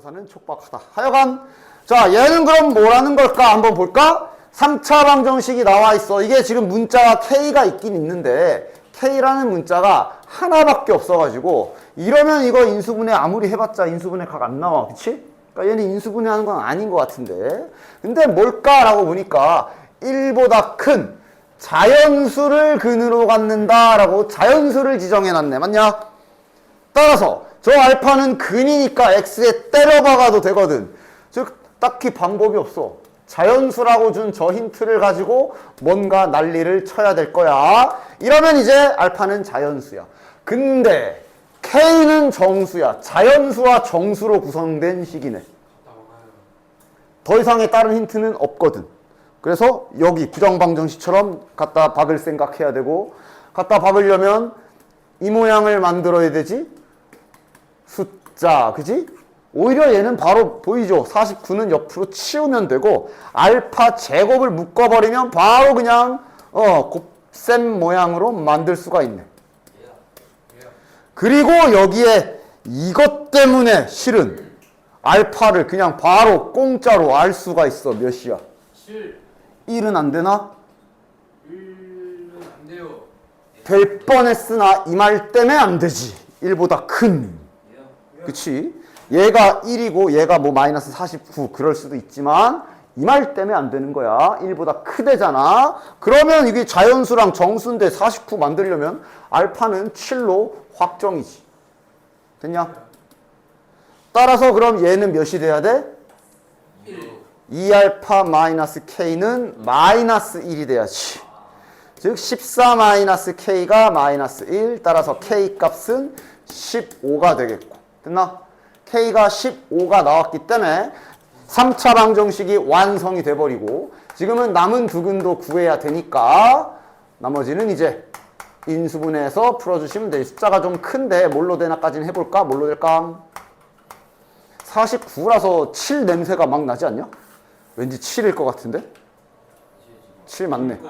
모의고사는 촉박하다. 하여간 자 얘는 그럼 뭐라는 걸까 한번 볼까? 3차 방정식이 나와 있어. 이게 지금 문자가 K가 있긴 있는데 K라는 문자가 하나밖에 없어가지고 이러면 이거 인수분해 아무리 해봤자 인수분해 각 안 나와. 그치? 그러니까 얘는 인수분해 하는 건 아닌 것 같은데 근데 뭘까라고 보니까 1보다 큰 자연수를 근으로 갖는다라고 자연수를 지정해놨네. 맞냐? 따라서 저 알파는 근이니까 x에 때려박아도 되거든. 즉 딱히 방법이 없어. 자연수라고 준 저 힌트를 가지고 뭔가 난리를 쳐야 될 거야. 이러면 이제 알파는 자연수야. 근데 K는 정수야. 자연수와 정수로 구성된 식이네. 더 이상의 다른 힌트는 없거든. 그래서 여기 부정방정식처럼 갖다 박을 생각해야 되고 갖다 박으려면 이 모양을 만들어야 되지. 숫자, 그지? 오히려 얘는 바로 보이죠? 49는 옆으로 치우면 되고 알파 제곱을 묶어버리면 바로 그냥 곱셈 모양으로 만들 수가 있네. 그리고 여기에 이것 때문에 실은 알파를 그냥 바로 공짜로 알 수가 있어. 몇이야? 7. 1은 안 되나? 1은 안 돼요. 될 뻔했으나 이 말 때문에 안 되지. 1보다 큰. 그치? 얘가 1이고 얘가 뭐 마이너스 49 그럴 수도 있지만 이 말 때문에 안 되는 거야. 1보다 크대잖아. 그러면 이게 자연수랑 정수인데 49 만들려면 알파는 7로 확정이지. 됐냐? 따라서 그럼 얘는 몇이 돼야 돼? 1. 2알파 마이너스 K는 마이너스 1이 돼야지. 즉 14 마이너스 K가 마이너스 1 따라서 K 값은 15가 되겠고. 됐나? K가 15가 나왔기 때문에 3차 방정식이 완성이 돼버리고 지금은 남은 두 근도 구해야 되니까 나머지는 이제 인수분해해서 풀어주시면 돼요. 숫자가 좀 큰데 뭘로 되나까지는 해볼까? 뭘로 될까? 49라서 7 냄새가 막 나지 않냐? 왠지 7일 것 같은데? 7 맞네.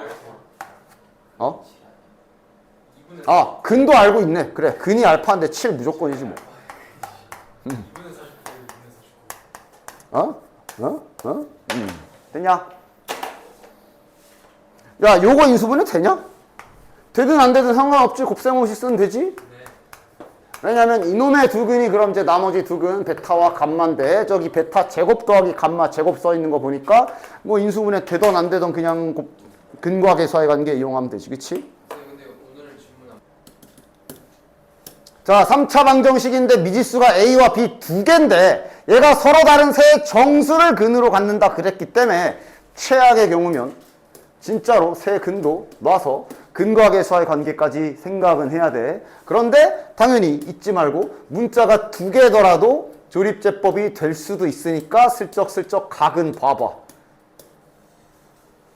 어? 아, 근도 알고 있네. 그래, 근이 알파인데 7 무조건이지 뭐. 됐냐? 야, 요거 인수분해 되냐? 되든 안 되든 상관없지. 곱셈 없이 쓰면 되지? 왜냐면 이놈의 두 근이 그럼 이제 나머지 두 근 베타와 감마인데 저기 베타 제곱 더하기 감마 제곱 써 있는 거 보니까 뭐 인수분해 되던 안 되던 그냥 근과 계수의 관계 이용하면 되지. 그치? 근데 오늘 질문 자, 3차 방정식인데 미지수가 A와 B 두 개인데 얘가 서로 다른 세 정수를 근으로 갖는다 그랬기 때문에 최악의 경우면 진짜로 세 근도 놔서 근과 계수의 관계까지 생각은 해야 돼. 그런데 당연히 잊지 말고 문자가 두 개더라도 조립제법이 될 수도 있으니까 슬쩍슬쩍 각은 봐봐.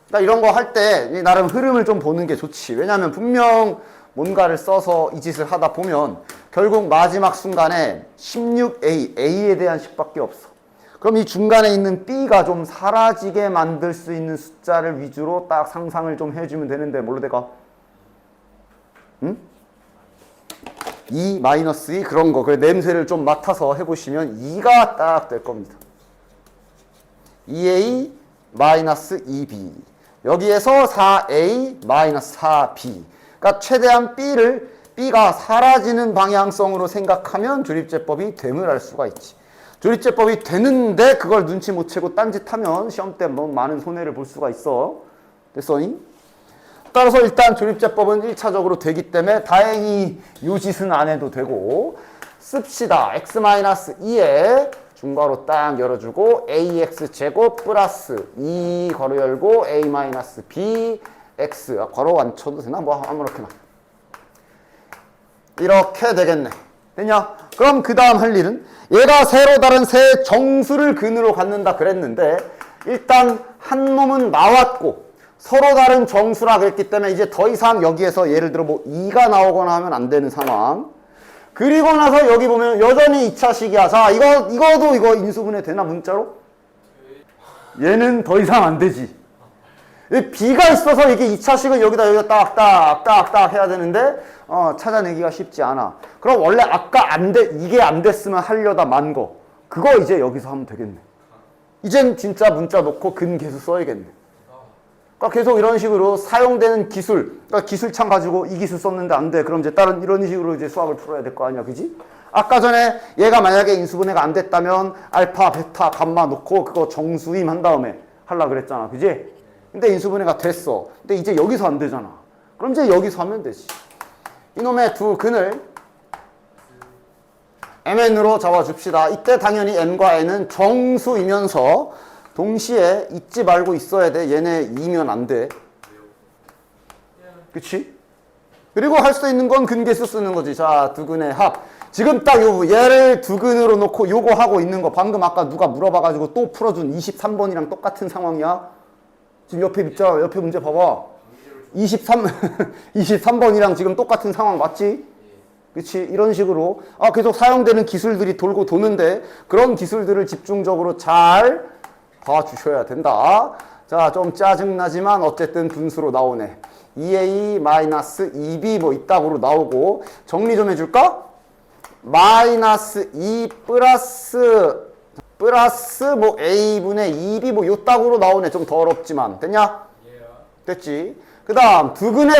그러니까 이런 거 할 때 나름 흐름을 좀 보는 게 좋지. 왜냐하면 분명 뭔가를 써서 이 짓을 하다 보면 결국 마지막 순간에 16A, A에 대한 식밖에 없어. 그럼 이 중간에 있는 B가 좀 사라지게 만들 수 있는 숫자를 위주로 딱 상상을 좀 해주면 되는데 뭘로 돼가? 응? 2, 마이너스 2 그런 거. 그래 냄새를 좀 맡아서 해보시면 2가 딱 될 겁니다. 2A 마이너스 2B 여기에서 4A 마이너스 4B 그러니까 최대한 B가 사라지는 방향성으로 생각하면 조립제법이 됨을 알 수가 있지. 조립제법이 되는데 그걸 눈치 못 채고 딴짓하면 시험 때 뭐 많은 손해를 볼 수가 있어. 됐어니? 따라서 일단 조립제법은 1차적으로 되기 때문에 다행히 요 짓은 안 해도 되고 씁시다. x-2에 중괄호 딱 열어주고 ax제곱 플러스 2 괄호 열고 a-b x 괄호 안 쳐도 되나? 뭐 아무렇게나 이렇게 되겠네. 됐냐? 그럼 그 다음 할 일은 얘가 새로 다른 세 정수를 근으로 갖는다 그랬는데 일단 한 놈은 나왔고 서로 다른 정수라 그랬기 때문에 이제 더 이상 여기에서 예를 들어 뭐 2가 나오거나 하면 안 되는 상황. 그리고 나서 여기 보면 여전히 2차식이야. 자, 이거도 인수분해 되나 문자로? 얘는 더 이상 안 되지. B가 있어서 이게 2차식은 여기다 딱딱딱딱 해야 되는데 찾아내기가 쉽지 않아. 그럼 원래 아까 이게 안 됐으면 하려다 만 거. 그거 이제 여기서 하면 되겠네. 이젠 진짜 문자 놓고 근계수 써야겠네. 그러니까 계속 이런 식으로 사용되는 기술, 그러니까 기술창 가지고 이 기술 썼는데 안 돼. 그럼 이제 다른 이런 식으로 이제 수학을 풀어야 될 거 아니야, 그지? 아까 전에 얘가 만약에 인수분해가 안 됐다면 알파, 베타, 감마 놓고 그거 정수임 한 다음에 하려고 그랬잖아, 그지? 근데 인수분해가 됐어. 근데 이제 여기서 안 되잖아. 그럼 이제 여기서 하면 되지. 이놈의 두 근을 mn으로 잡아줍시다. 이때 당연히 m과 n은 정수이면서 동시에 잊지 말고 있어야 돼. 얘네 2면 안 돼. 그치? 그리고 할 수 있는 건 근계수 쓰는 거지. 자, 두 근의 합. 지금 딱 얘를 두 근으로 놓고 요거 하고 있는 거 방금 아까 누가 물어봐가지고 또 풀어준 23번이랑 똑같은 상황이야. 지금 옆에 있잖아. 옆에 문제 봐봐. 23번이랑 지금 똑같은 상황 맞지? 그치? 이런 식으로 계속 사용되는 기술들이 돌고 도는데 그런 기술들을 집중적으로 잘 봐주셔야 된다. 자, 좀 짜증나지만 어쨌든 분수로 나오네. 2a-2b 뭐 이따구로 나오고 정리 좀 해줄까? 마이너스 2 플러스 뭐 a분의 2b 뭐 요따구로 나오네. 좀 더럽지만 됐냐? 됐지? 그 다음 두근의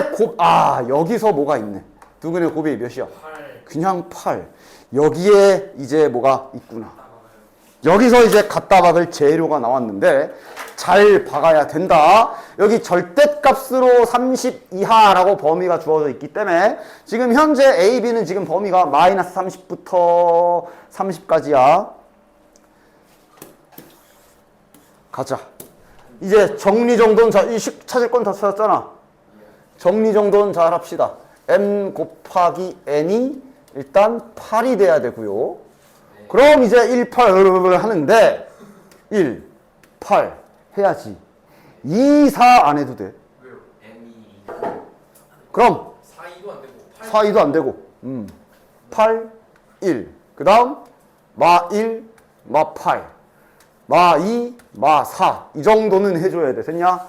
여기서 뭐가 있네. 두근의 곱이 몇이야? 8. 그냥 8. 여기에 이제 뭐가 있구나. 여기서 이제 갖다 박을 재료가 나왔는데 잘 박아야 된다. 여기 절대값으로 30 이하라고 범위가 주어져 있기 때문에 지금 현재 A, B는 지금 범위가 마이너스 30부터 30까지야. 가자. 이제 정리정돈 이 식 찾을 건 다 찾았잖아. 정리정돈 잘 합시다. m 곱하기 n이 일단 8이 돼야 되고요. 그럼 이제 1, 8을 하는데 1, 8 해야지. 2, 4 안 해도 돼. 왜요? 그럼 4, 2도 안 되고 8. 4, 2도 안 되고 8, 1. 그 다음 마 1, 마 8, 마 2, 마 4. 이 정도는 해줘야 돼. 됐냐?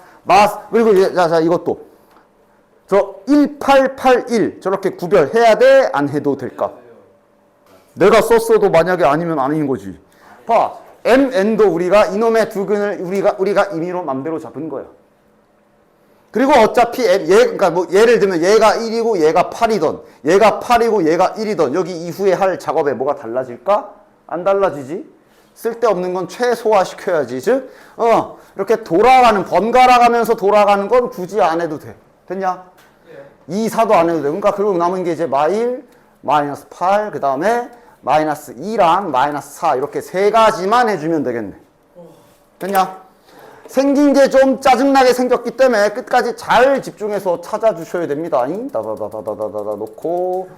그리고 자 이것도 저 1, 8, 8, 1 저렇게 구별해야 돼? 안 해도 될까? 내가 썼어도 만약에 아니면 아닌 거지. 봐. mn도 우리가 이놈의 두 근을 우리가 임의로 맘대로 잡은 거야. 그리고 어차피 그러니까 뭐 예를 들면 얘가 1이고 얘가 8이던 얘가 8이고 얘가 1이던 여기 이후에 할 작업에 뭐가 달라질까? 안 달라지지. 쓸데없는 건 최소화 시켜야지. 즉 이렇게 번갈아 가면서 돌아가는 건 굳이 안 해도 돼. 됐냐? 2, 4도 안 해도 돼. 그러니까 그리고 남은 게 이제 마1, 마이너스 8, 그 다음에 마이너스 2랑 마이너스 4 이렇게 세 가지만 해주면 되겠네. 됐냐? 생긴 게 좀 짜증나게 생겼기 때문에 끝까지 잘 집중해서 찾아주셔야 됩니다. 다다다다다다다 놓고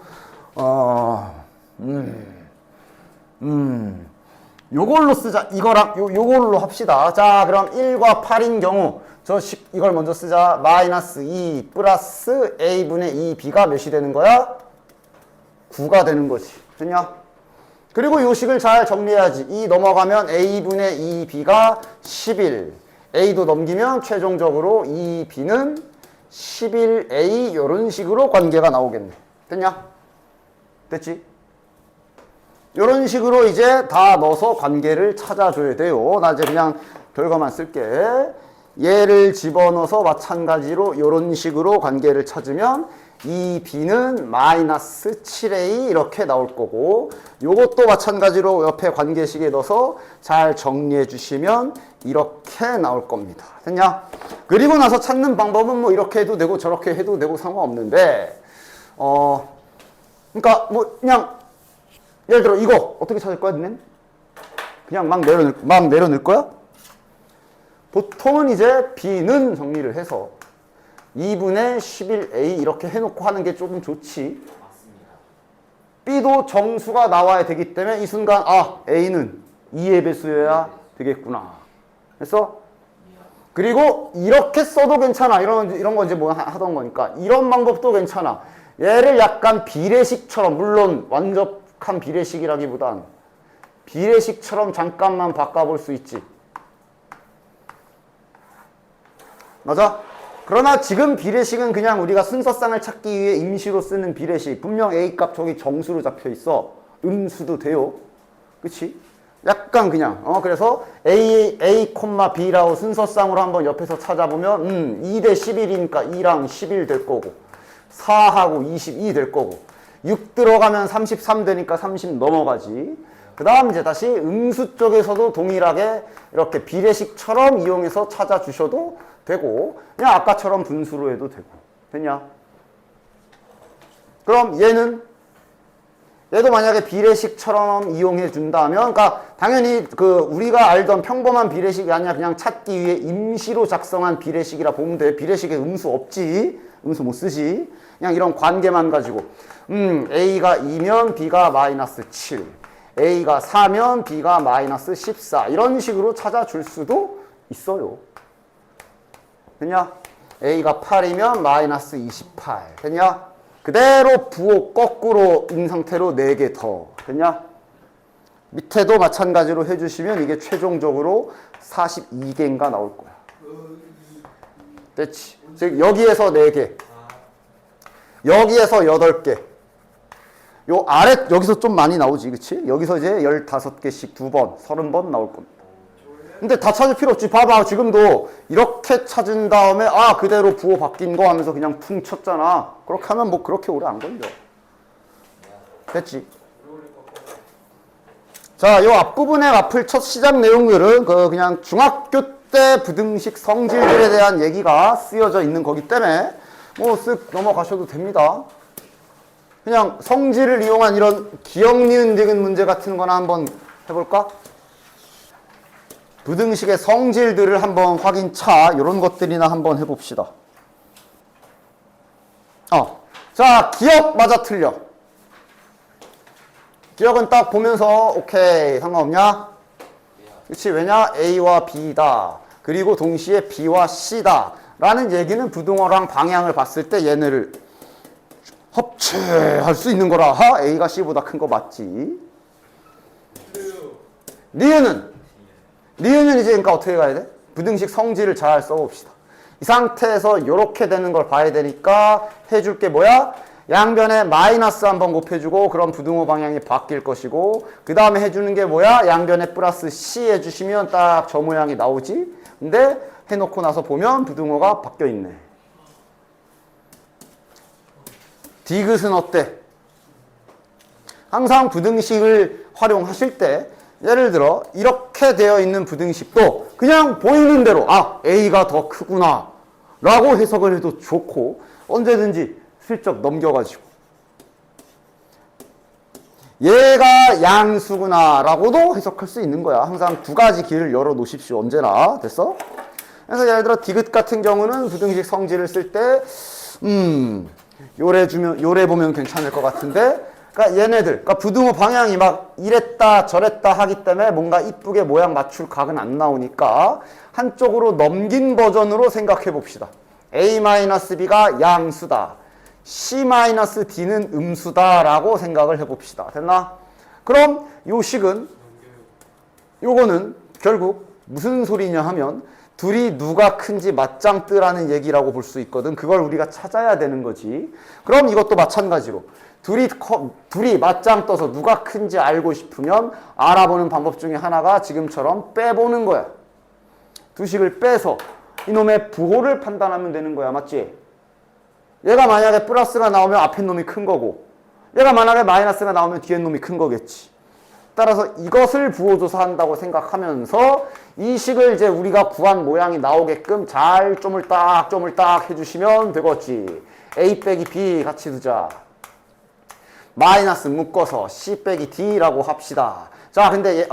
요걸로 쓰자. 이거랑 요걸로 합시다. 자, 그럼 1과 8인 경우 이걸 먼저 쓰자. 마이너스 2 플러스 a분의 2b가 몇이 되는 거야? 9가 되는 거지. 됐냐? 그리고 요 식을 잘 정리해야지. 2 넘어가면 a분의 2b가 11. a도 넘기면 최종적으로 2b는 11a 요런 식으로 관계가 나오겠네. 됐냐? 됐지? 요런 식으로 이제 다 넣어서 관계를 찾아줘야 돼요. 나 이제 그냥 별거만 쓸게. 얘를 집어넣어서 마찬가지로 요런 식으로 관계를 찾으면 2b는 마이너스 7a 이렇게 나올 거고 요것도 마찬가지로 옆에 관계식에 넣어서 잘 정리해 주시면 이렇게 나올 겁니다. 됐냐? 그리고 나서 찾는 방법은 뭐 이렇게 해도 되고 저렇게 해도 되고 상관없는데 그러니까 뭐 그냥 예를 들어 이거 어떻게 찾을 거야, 니는? 그냥 막 내려놓을 거야? 보통은 이제 b는 정리를 해서 2분의 11a 이렇게 해놓고 하는 게 조금 좋지. 맞습니다. b도 정수가 나와야 되기 때문에 이 순간 a는 2의 배수여야 되겠구나. 그래서 그리고 이렇게 써도 괜찮아. 이런 거 이제 뭐 하던 거니까 이런 방법도 괜찮아. 얘를 약간 비례식처럼, 물론 완벽한 비례식이라기보단 비례식처럼 잠깐만 바꿔볼 수 있지. 맞아? 그러나 지금 비례식은 그냥 우리가 순서상을 찾기 위해 임시로 쓰는 비례식. 분명 A값 저기 정수로 잡혀 있어. 음수도 돼요. 그치? 약간 그냥 그래서 A, B라고 순서상으로 한번 옆에서 찾아보면 2 대 11이니까 2랑 11 될 거고 4하고 22 될 거고 6 들어가면 33 되니까 30 넘어가지. 그 다음 이제 다시 음수 쪽에서도 동일하게 이렇게 비례식처럼 이용해서 찾아주셔도 되고 그냥 아까처럼 분수로 해도 되고. 됐냐? 그럼 얘도 만약에 비례식처럼 이용해 준다면, 그러니까 당연히 우리가 알던 평범한 비례식이 아니라 그냥 찾기 위해 임시로 작성한 비례식이라 보면 돼. 비례식에 음수 없지. 음수 못 쓰지. 그냥 이런 관계만 가지고. A가 2면 B가 마이너스 7. A가 4면 B가 마이너스 14. 이런 식으로 찾아줄 수도 있어요. 됐냐? A가 8이면 마이너스 28. 됐냐? 그대로 부호 거꾸로 인 상태로 4개 더. 됐냐? 밑에도 마찬가지로 해주시면 이게 최종적으로 42개인가 나올 거야. 됐지? 즉 여기에서 4개. 여기에서 8개. 요 아래 여기서 좀 많이 나오지. 그치? 여기서 이제 15개씩 2번, 30번 나올 겁니다. 근데 다 찾을 필요 없지. 봐봐. 지금도 이렇게 찾은 다음에 그대로 부호 바뀐 거 하면서 그냥 퉁 쳤잖아. 그렇게 하면 뭐 그렇게 오래 안 걸려. 됐지? 자, 요 앞부분에 앞을 첫 시작 내용들은 그냥 중학교 때 부등식 성질들에 대한 얘기가 쓰여져 있는 거기 때문에 뭐 쓱 넘어가셔도 됩니다. 그냥 성질을 이용한 이런 기억, 니은, 디귿 문제 같은 거나 한번 해볼까? 부등식의 성질들을 한번 확인차 이런 것들이나 한번 해봅시다. 자, 기억 맞아 틀려. 기억은 딱 보면서 오케이 상관없냐? 그렇지. 왜냐? A와 B다. 그리고 동시에 B와 C다. 라는 얘기는 부등호랑 방향을 봤을 때 얘네를 합체할 수 있는 거라. A가 C보다 큰 거 맞지? 니은은 이제 그러니까 어떻게 가야 돼? 부등식 성질을 잘 써봅시다. 이 상태에서 이렇게 되는 걸 봐야 되니까 해줄 게 뭐야? 양변에 마이너스 한번 곱해주고 그럼 부등호 방향이 바뀔 것이고 그 다음에 해주는 게 뭐야? 양변에 플러스 C 해주시면 딱 저 모양이 나오지? 근데 해놓고 나서 보면 부등호가 바뀌어 있네. 디귿은 어때? 항상 부등식을 활용하실 때 예를 들어 이렇게 되어 있는 부등식도 그냥 보이는 대로 A가 더 크구나 라고 해석을 해도 좋고 언제든지 슬쩍 넘겨가지고 얘가 양수구나 라고도 해석할 수 있는 거야. 항상 두 가지 길을 열어 놓으십시오. 언제나. 됐어? 그래서 예를 들어 디귿 같은 경우는 부등식 성질을 쓸 때 요래 보면 괜찮을 것 같은데 그러니까 얘네들, 그러니까 부등호 방향이 막 이랬다 저랬다 하기 때문에 뭔가 이쁘게 모양 맞출 각은 안 나오니까 한쪽으로 넘긴 버전으로 생각해 봅시다. A-B가 양수다. C-D는 음수다 라고 생각을 해 봅시다. 됐나? 그럼 요 식은 요거는 결국 무슨 소리냐 하면 둘이 누가 큰지 맞짱 뜨라는 얘기라고 볼 수 있거든. 그걸 우리가 찾아야 되는 거지. 그럼 이것도 마찬가지로 둘이 맞짱 떠서 누가 큰지 알고 싶으면 알아보는 방법 중에 하나가 지금처럼 빼보는 거야. 두 식을 빼서 이놈의 부호를 판단하면 되는 거야. 맞지? 얘가 만약에 플러스가 나오면 앞에 놈이 큰 거고 얘가 만약에 마이너스가 나오면 뒤에 놈이 큰 거겠지. 따라서 이것을 부호조사한다고 생각하면서 이 식을 이제 우리가 구한 모양이 나오게끔 잘 쪼물딱 해주시면 되겠지. A 빼기 B 같이 두자. 마이너스 묶어서 C 빼기 D라고 합시다. 자, 근데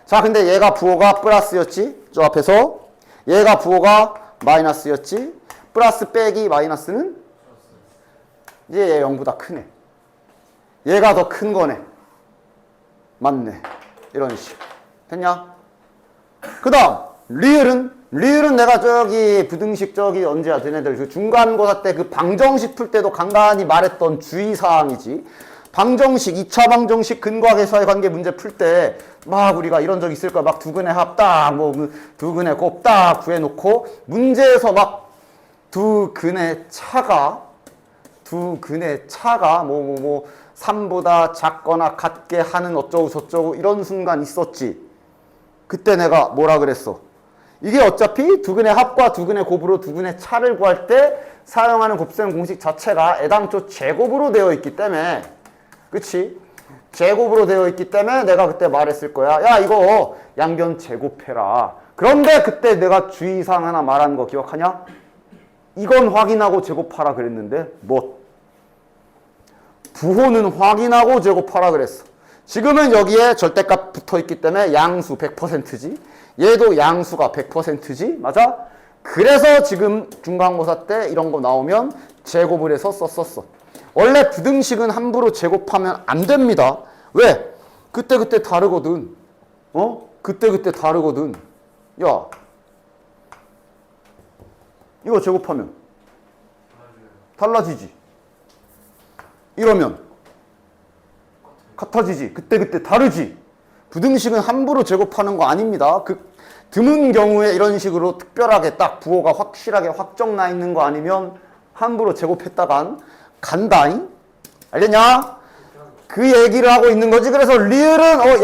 자, 근데 얘가 부호가 플러스였지? 저 앞에서. 얘가 부호가 마이너스였지? 플러스 빼기 마이너스는? 이제 얘 0보다 크네. 얘가 더 큰 거네. 맞네. 이런 식. 됐냐? 그 다음, 리을은 내가 저기 부등식 저기 언제야? 걔네들 그 중간고사 때 그 방정식 풀 때도 간간히 말했던 주의사항이지. 방정식, 2차 방정식 근과계사의 관계 문제 풀 때 막 우리가 이런 적 있을 거야. 막 두근의 합 딱, 뭐 두근의 곱 딱 구해놓고 문제에서 막 두근의 차가 3보다 작거나 같게 하는 어쩌고 저쩌고 이런 순간 있었지. 그때 내가 뭐라 그랬어? 이게 어차피 두근의 합과 두근의 곱으로 두근의 차를 구할 때 사용하는 곱셈 공식 자체가 애당초 제곱으로 되어 있기 때문에, 그치? 제곱으로 되어 있기 때문에 내가 그때 말했을 거야. 야, 이거 양변 제곱해라. 그런데 그때 내가 주의사항 하나 말한 거 기억하냐? 이건 확인하고 제곱하라 그랬는데 뭐? 부호는 확인하고 제곱하라 그랬어. 지금은 여기에 절대값 붙어있기 때문에 양수 100%지. 얘도 양수가 100%지. 맞아? 그래서 지금 중간고사 때 이런 거 나오면 제곱을 해서 썼었어. 원래 부등식은 함부로 제곱하면 안 됩니다. 왜? 그때그때 다르거든. 그때그때 다르거든. 야, 이거 제곱하면 달라지지. 이러면 같아지지. 그때그때 다르지. 부등식은 함부로 제곱하는 거 아닙니다. 드문 경우에 이런 식으로 특별하게 딱 부호가 확실하게 확정 나 있는 거 아니면 함부로 제곱했다간 간다잉? 알겠냐? 그 얘기를 하고 있는 거지. 그래서 리을은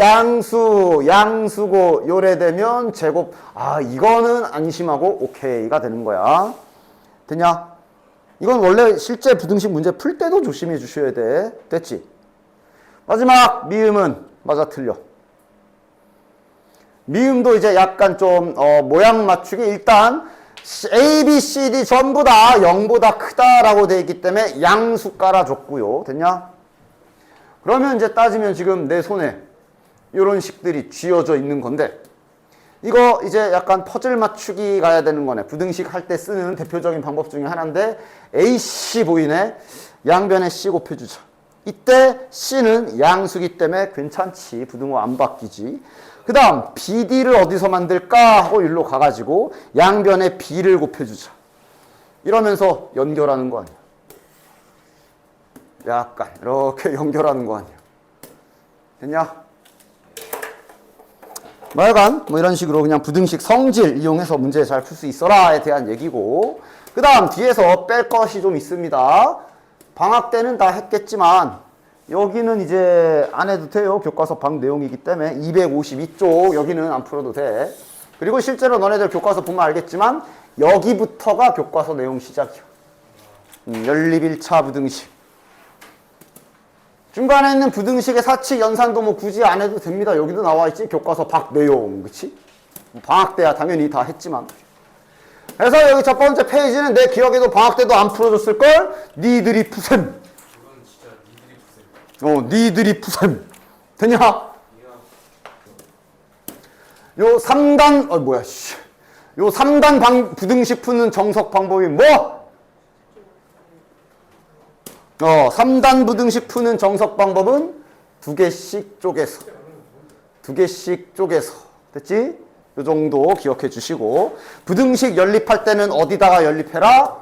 양수고 요래되면 제곱. 아, 이거는 안심하고 오케이가 되는 거야. 됐냐? 이건 원래 실제 부등식 문제 풀 때도 조심해 주셔야 돼. 됐지? 마지막 미음은 맞아 틀려. 미음도 이제 약간 좀 모양 맞추기. 일단 A, B, C, D 전부 다 0보다 크다라고 되어 있기 때문에 양수 깔아줬고요. 됐냐? 그러면 이제 따지면 지금 내 손에 이런 식들이 쥐어져 있는 건데, 이거 이제 약간 퍼즐 맞추기 가야 되는 거네. 부등식 할 때 쓰는 대표적인 방법 중에 하나인데, AC 보이네. 양변에 C 곱해주자. 이때 C는 양수기 때문에 괜찮지. 부등호 안 바뀌지. 그 다음 BD를 어디서 만들까 하고 일로 가가지고 양변에 B를 곱해주자. 이러면서 연결하는 거 아니야. 약간 이렇게 연결하는 거 아니야. 됐냐? 하여간 뭐 이런 식으로 그냥 부등식 성질 이용해서 문제 잘 풀 수 있어라에 대한 얘기고, 그 다음 뒤에서 뺄 것이 좀 있습니다. 방학 때는 다 했겠지만 여기는 이제 안 해도 돼요. 교과서 방 내용이기 때문에 252쪽 여기는 안 풀어도 돼. 그리고 실제로 너네들 교과서 보면 알겠지만 여기부터가 교과서 내용 시작이야. 연립 1차 부등식. 중간에 있는 부등식의 사칙, 연산도 뭐 굳이 안 해도 됩니다. 여기도 나와 있지. 교과서 밖 내용. 그치? 방학 때야 당연히 다 했지만. 그래서 여기 첫 번째 페이지는 내 기억에도 방학 때도 안 풀어줬을걸? 니들이 푸셈. 이건 진짜 니들이 푸세요. 니들이 푸셈. 되냐? 요 3단, 뭐야, 씨. 요 3단 부등식 푸는 정석 방법이 뭐? 3단 부등식 푸는 정석 방법은 두 개씩 쪼개서. 됐지? 요 정도 기억해 주시고. 부등식 연립할 때는 어디다가 연립해라?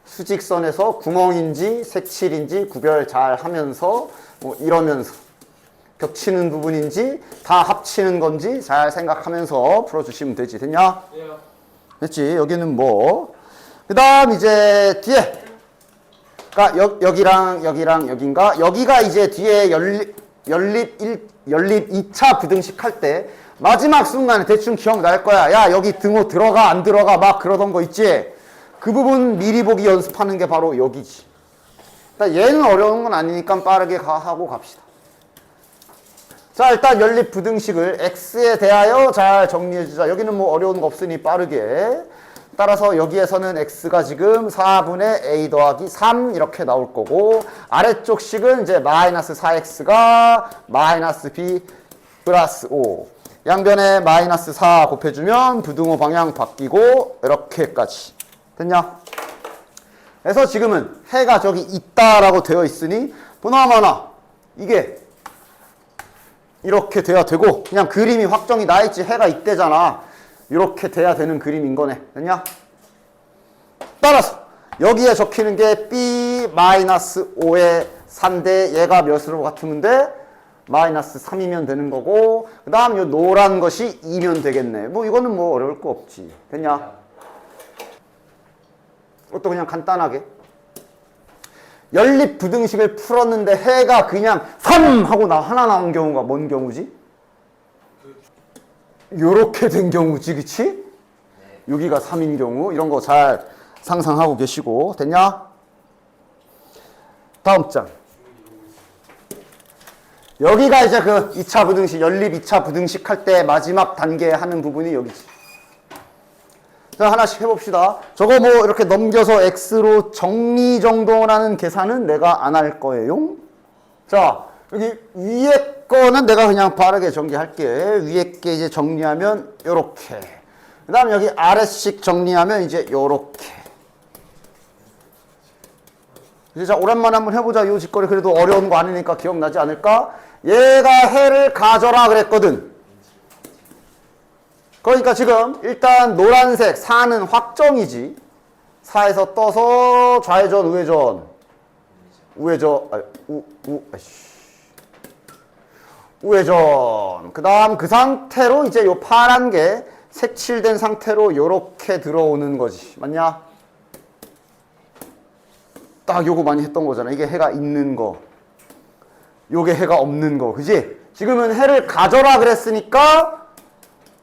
수직선에서 구멍인지 색칠인지 구별 잘 하면서, 뭐 이러면서. 겹치는 부분인지 다 합치는 건지 잘 생각하면서 풀어주시면 되지. 됐냐? 예. 됐지? 여기는 뭐. 그 다음 이제 뒤에. 그러니까 여기랑 여긴가? 여기가 이제 뒤에 연립 2차 부등식 할 때 마지막 순간에 대충 기억날 거야. 야, 여기 등호 들어가 안 들어가 막 그러던 거 있지? 그 부분 미리 보기 연습하는 게 바로 여기지. 그러니까 얘는 어려운 건 아니니까 빠르게 하고 갑시다. 자, 일단 연립 부등식을 x에 대하여 잘 정리해주자. 여기는 뭐 어려운 거 없으니 빠르게. 따라서 여기에서는 x가 지금 4분의 a 더하기 3 이렇게 나올 거고, 아래쪽 식은 이제 마이너스 4x가 마이너스 b 플러스 5. 양변에 마이너스 4 곱해주면 부등호 방향 바뀌고 이렇게까지. 됐냐? 그래서 지금은 해가 저기 있다라고 되어 있으니 보나마나 이게 이렇게 돼야 되고, 그냥 그림이 확정이 나 있지. 해가 있대잖아. 이렇게 돼야 되는 그림인 거네. 됐냐? 따라서 여기에 적히는 게 B-5의 4인데 얘가 몇으로 같으면 돼? 마이너스 3이면 되는 거고, 그 다음 요 노란 것이 2면 되겠네. 뭐 이거는 뭐 어려울 거 없지. 됐냐? 이것도 그냥 간단하게. 연립부등식을 풀었는데 해가 그냥 3 하고 하나 나온 경우가 뭔 경우지? 요렇게 된 경우지, 그치? 여기가 3인 경우. 이런 거 잘 상상하고 계시고. 됐냐? 다음 장. 여기가 이제 그 2차 부등식, 연립 2차 부등식 할 때 마지막 단계 하는 부분이 여기지. 자, 하나씩 해봅시다. 저거 뭐 이렇게 넘겨서 x로 정리정돈하는 계산은 내가 안 할 거예요. 자, 여기 위에 거는 내가 그냥 빠르게 정리할게. 위에 게 이제 정리하면 요렇게. 그 다음 여기 아래씩 정리하면 이제 요렇게. 이제 자, 오랜만에 한번 해보자. 요 짓거리 그래도 어려운 거 아니니까 기억나지 않을까? 얘가 해를 가져라 그랬거든. 그러니까 지금 일단 노란색 4는 확정이지. 4에서 떠서 좌회전, 우회전. 우회전. 그 다음 그 상태로 이제 요 파란 게 색칠된 상태로 요렇게 들어오는 거지. 맞냐? 딱 요거 많이 했던 거잖아. 이게 해가 있는 거. 요게 해가 없는 거. 그지? 지금은 해를 가져라 그랬으니까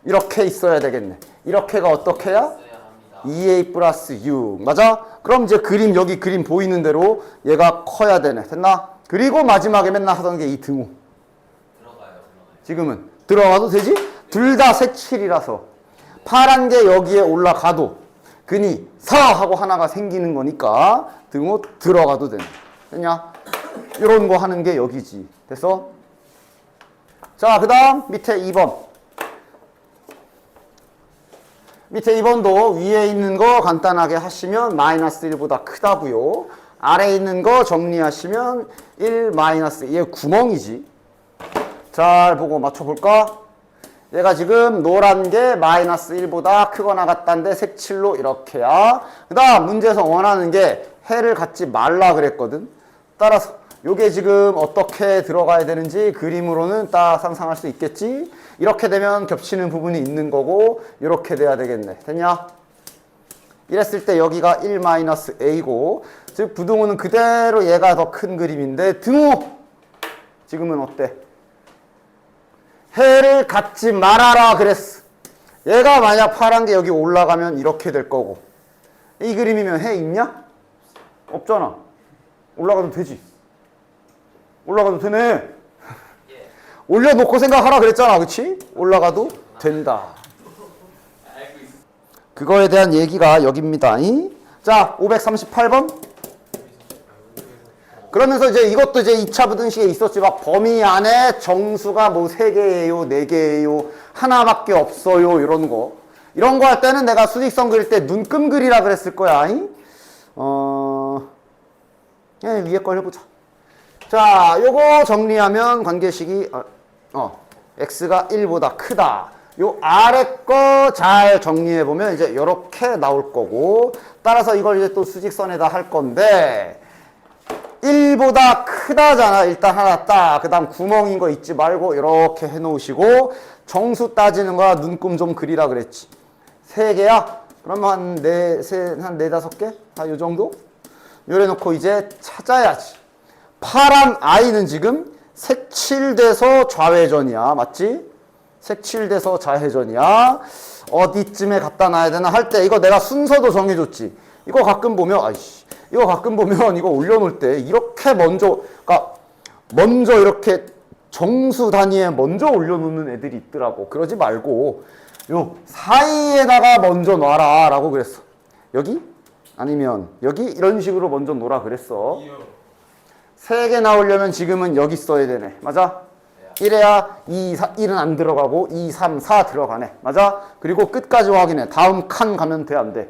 이렇게 있어야 되겠네. 이렇게가 어떻게 해야? 2a 플러스 6. 맞아? 그럼 이제 그림, 여기 그림 보이는 대로 얘가 커야 되네. 됐나? 그리고 마지막에 맨날 하던 게 이 등호. 지금은 들어가도 되지? 둘 다 색칠이라서 파란 게 여기에 올라가도 근이 4 하고 하나가 생기는 거니까 등호 들어가도 되네. 됐냐? 이런 거 하는 게 여기지. 됐어? 자, 그 다음 밑에 2번. 밑에 2번도 위에 있는 거 간단하게 하시면 마이너스 1보다 크다고요. 아래에 있는 거 정리하시면 1 마이너스 얘 구멍이지. 잘 보고 맞춰볼까? 얘가 지금 노란 게 마이너스 1보다 크거나 같다는데 색칠로 이렇게야. 그 다음 문제에서 원하는 게 해를 갖지 말라 그랬거든. 따라서 요게 지금 어떻게 들어가야 되는지 그림으로는 딱 상상할 수 있겠지? 이렇게 되면 겹치는 부분이 있는 거고 이렇게 돼야 되겠네. 됐냐? 이랬을 때 여기가 1-a고 즉 부등호는 그대로 얘가 더 큰 그림인데 등호! 지금은 어때? 해를 갖지 말아라 그랬어. 얘가 만약 파란 게 여기 올라가면 이렇게 될 거고 이 그림이면 해 있냐? 없잖아. 올라가도 되지. 올라가도 되네. 올려놓고 생각하라 그랬잖아. 그치? 올라가도 된다. 그거에 대한 얘기가 여기입니다. 자, 538번. 그러면서 이제 이것도 이제 2차 부등식에 있었지. 막 범위 안에 정수가 뭐 3개예요, 4개예요, 하나밖에 없어요. 이런 거. 이런 거 할 때는 내가 수직선 그릴 때 눈금 그리라 그랬을 거야. 위에 걸 해보자. 자, 요거 정리하면 관계식이 x가 1보다 크다. 요 아래 거 잘 정리해 보면 이제 요렇게 나올 거고 따라서 이걸 이제 또 수직선에다 할 건데 1보다 크다잖아. 일단 하나 딱. 그 다음 구멍인 거 잊지 말고 이렇게 해 놓으시고 정수 따지는 거야. 눈금 좀 그리라 그랬지. 3개야? 그러면 한 4, 5개? 다 요 정도? 요래 놓고 이제 찾아야지. 파란 아이는 지금 색칠돼서 좌회전이야. 맞지? 색칠돼서 좌회전이야. 어디쯤에 갖다 놔야 되나 할 때 이거 내가 순서도 정해줬지. 이거 가끔 보면 이거 올려놓을 때 이렇게 그러니까 먼저 이렇게 정수 단위에 먼저 올려놓는 애들이 있더라고. 그러지 말고 요 사이에다가 먼저 놔라 라고 그랬어. 여기? 아니면 여기? 이런 식으로 먼저 놓으라 그랬어. 3개 나오려면 지금은 여기 써야 되네. 맞아? 이래야 1은 안 들어가고 2, 3, 4 들어가네. 맞아? 그리고 끝까지 확인해. 다음 칸 가면 돼? 안 돼?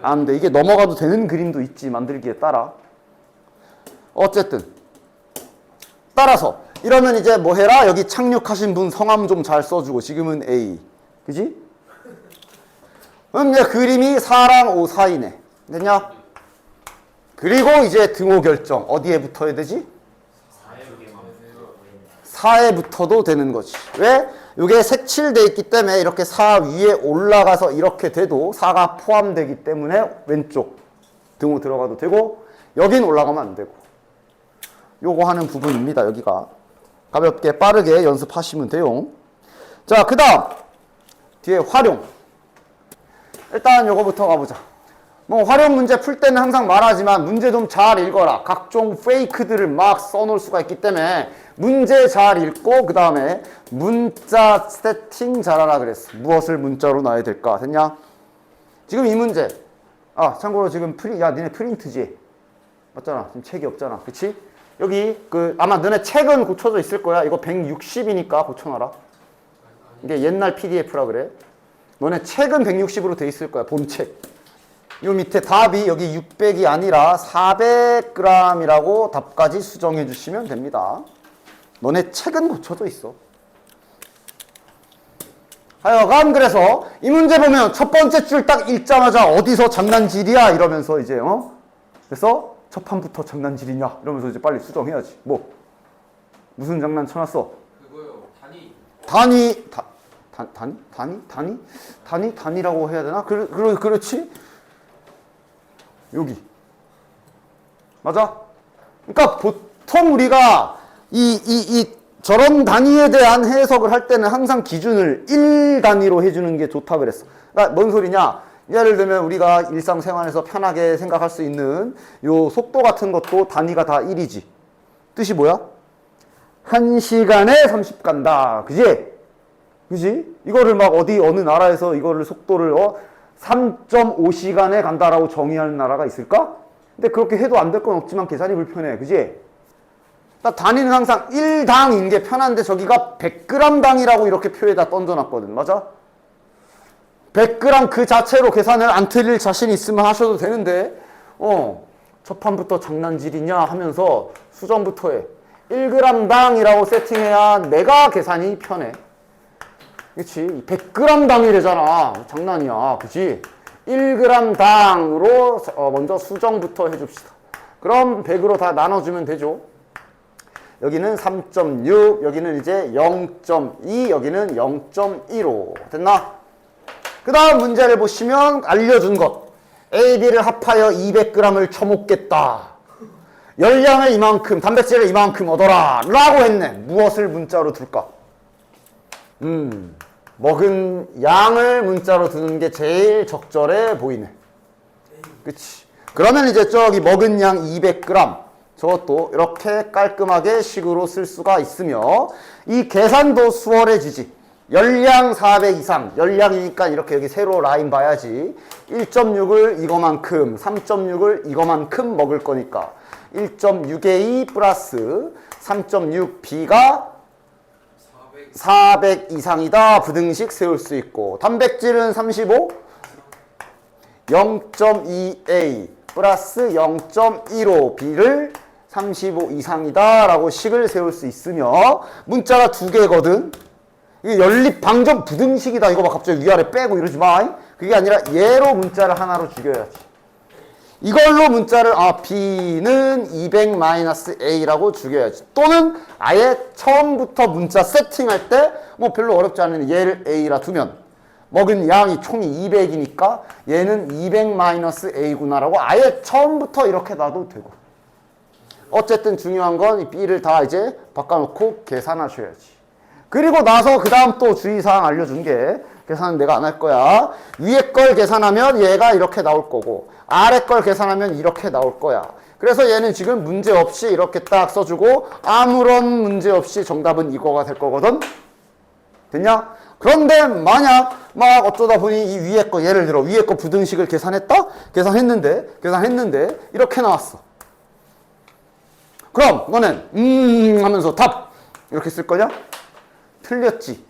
안 돼. 이게 넘어가도 되는 그림도 있지. 만들기에 따라. 어쨌든 따라서 이러면 이제 뭐 해라? 여기 착륙하신 분 성함 좀 잘 써주고 지금은 A. 그지? 그럼 이제 그림이 4랑 5 사이네. 됐냐? 그리고 이제 등호 결정. 어디에 붙어야 되지? 4에 붙어도 되는 거지. 왜? 이게 색칠돼 있기 때문에 이렇게 4 위에 올라가서 이렇게 돼도 4가 포함되기 때문에 왼쪽 등호 들어가도 되고 여긴 올라가면 안 되고. 요거 하는 부분입니다. 여기가. 가볍게 빠르게 연습하시면 돼요. 자, 그 다음 뒤에 활용. 일단 요거부터 가보자. 뭐 활용 문제 풀 때는 항상 말하지만 문제 좀 잘 읽어라. 각종 페이크들을 막 써놓을 수가 있기 때문에 문제 잘 읽고 그 다음에 문자 세팅 잘하라 그랬어. 무엇을 문자로 놔야 될까? 됐냐? 지금 이 문제. 아, 참고로 지금 야, 니네 프린트지? 맞잖아. 지금 책이 없잖아. 그치? 여기 아마 너네 책은 고쳐져 있을 거야. 이거 160이니까 고쳐놔라. 이게 옛날 PDF라 그래. 너네 책은 160으로 돼 있을 거야. 봄책. 요 밑에 답이 여기 600이 아니라 400g이라고 답까지 수정해 주시면 됩니다. 너네 책은 고쳐져 있어. 하여간 그래서 이 문제 보면 첫 번째 줄 딱 읽자마자 어디서 장난질이야 이러면서 이제 그래서 첫 판부터 장난질이냐 이러면서 이제 빨리 수정해야지. 뭐 무슨 장난 쳐놨어? 그거요. 단위. 단위라고 해야 되나? 그렇지? 여기. 맞아? 그러니까 보통 우리가 저런 단위에 대한 해석을 할 때는 항상 기준을 1단위로 해주는 게 좋다 그랬어. 그러니까 뭔 소리냐? 예를 들면 우리가 일상생활에서 편하게 생각할 수 있는 요 속도 같은 것도 단위가 다 1이지. 뜻이 뭐야? 1시간에 30 간다. 그지? 이거를 막 어느 나라에서 이거를 속도를 3.5시간에 간다라고 정의하는 나라가 있을까? 근데 그렇게 해도 안 될 건 없지만 계산이 불편해. 그지? 그러니까 단위는 항상 1당인 게 편한데 저기가 100g당이라고 이렇게 표에다 던져놨거든. 맞아? 100g 그 자체로 계산을 안 틀릴 자신 있으면 하셔도 되는데 첫 판부터 장난질이냐 하면서 수정부터 해. 1g당이라고 세팅해야 내가 계산이 편해. 그치? 100g당이래잖아. 장난이야. 그치? 1g당으로 먼저 수정부터 해줍시다. 그럼 100으로 다 나눠주면 되죠. 여기는 3.6, 여기는 이제 0.2, 여기는 0.15. 됐나? 그 다음 문제를 보시면 알려준 것. A, B를 합하여 200g을 쳐먹겠다. 열량을 이만큼, 단백질을 이만큼 얻어라. 라고 했네. 무엇을 문자로 둘까? 먹은 양을 문자로 두는 게 제일 적절해 보이네. 그치? 그러면 이제 저기 먹은 양 200g. 저것도 이렇게 깔끔하게 식으로 쓸 수가 있으며 이 계산도 수월해지지. 열량 400 이상. 열량이니까 이렇게 여기 세로 라인 봐야지. 1.6을 이거만큼, 3.6을 이거만큼 먹을 거니까 1.6A 플러스 3.6B가 400 이상이다. 부등식 세울 수 있고 단백질은 35 0.2A 플러스 0.15B를 35 이상이다 라고 식을 세울 수 있으며 문자가 두 개거든. 이게 연립방정 부등식이다. 이거 막 갑자기 위아래 빼고 이러지 마. 그게 아니라 얘로 문자를 하나로 죽여야지. 이걸로 문자를 B는 200-A라고 죽여야지. 또는 아예 처음부터 문자 세팅할 때 뭐 별로 어렵지 않은 얘를 A라 두면 먹은 양이 총이 200이니까 얘는 200-A구나라고 아예 처음부터 이렇게 놔도 되고. 어쨌든 중요한 건 이 B를 다 이제 바꿔놓고 계산하셔야지. 그리고 나서 그 다음 또 주의사항 알려준 게 계산은 내가 안 할 거야. 위에 걸 계산하면 얘가 이렇게 나올 거고 아래 걸 계산하면 이렇게 나올 거야. 그래서 얘는 지금 문제 없이 이렇게 딱 써주고 아무런 문제 없이 정답은 이거가 될 거거든. 됐냐? 그런데 만약 막 어쩌다 보니 이 위에 거 예를 들어 위에 거 부등식을 계산했다? 계산했는데 이렇게 나왔어. 그럼 너는 하면서 답 이렇게 쓸 거냐? 틀렸지.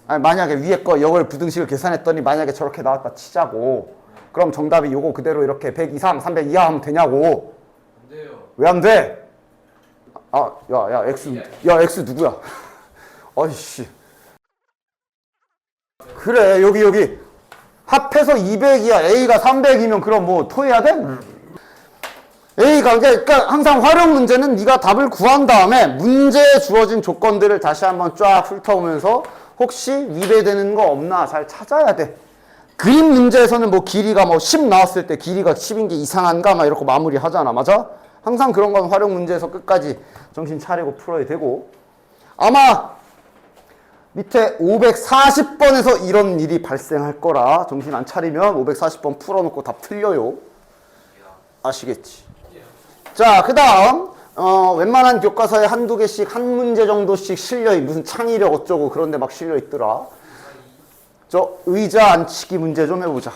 아니 만약에 위에 거 이걸 부등식을 계산했더니 만약에 저렇게 나왔다 치자고. 그럼 정답이 요거 그대로 이렇게 100 이상, 300 이하 하면 되냐고. 안 돼요. 왜 안 돼? X 누구야? 아이씨. 그래, 여기. 합해서 200이야. A가 300이면 그럼 뭐 토해야 돼? A가, 그러니까 항상 활용 문제는 네가 답을 구한 다음에 문제에 주어진 조건들을 다시 한번 쫙 훑어보면서 혹시 위배되는 거 없나 잘 찾아야 돼. 그림 문제에서는 뭐 길이가 뭐 10 나왔을 때 길이가 10인 게 이상한가 막 이렇게 마무리 하잖아. 맞아? 항상 그런 건 활용 문제에서 끝까지 정신 차리고 풀어야 되고. 아마 밑에 540번에서 이런 일이 발생할 거라 정신 안 차리면 540번 풀어놓고 답 틀려요. 아시겠지? 자, 그 다음 웬만한 교과서에 한두 개씩 한 문제 정도씩 실려 무슨 창의력 어쩌고 그런데 막 실려 있더라. 저 의자 앉히기 문제 좀 해보자.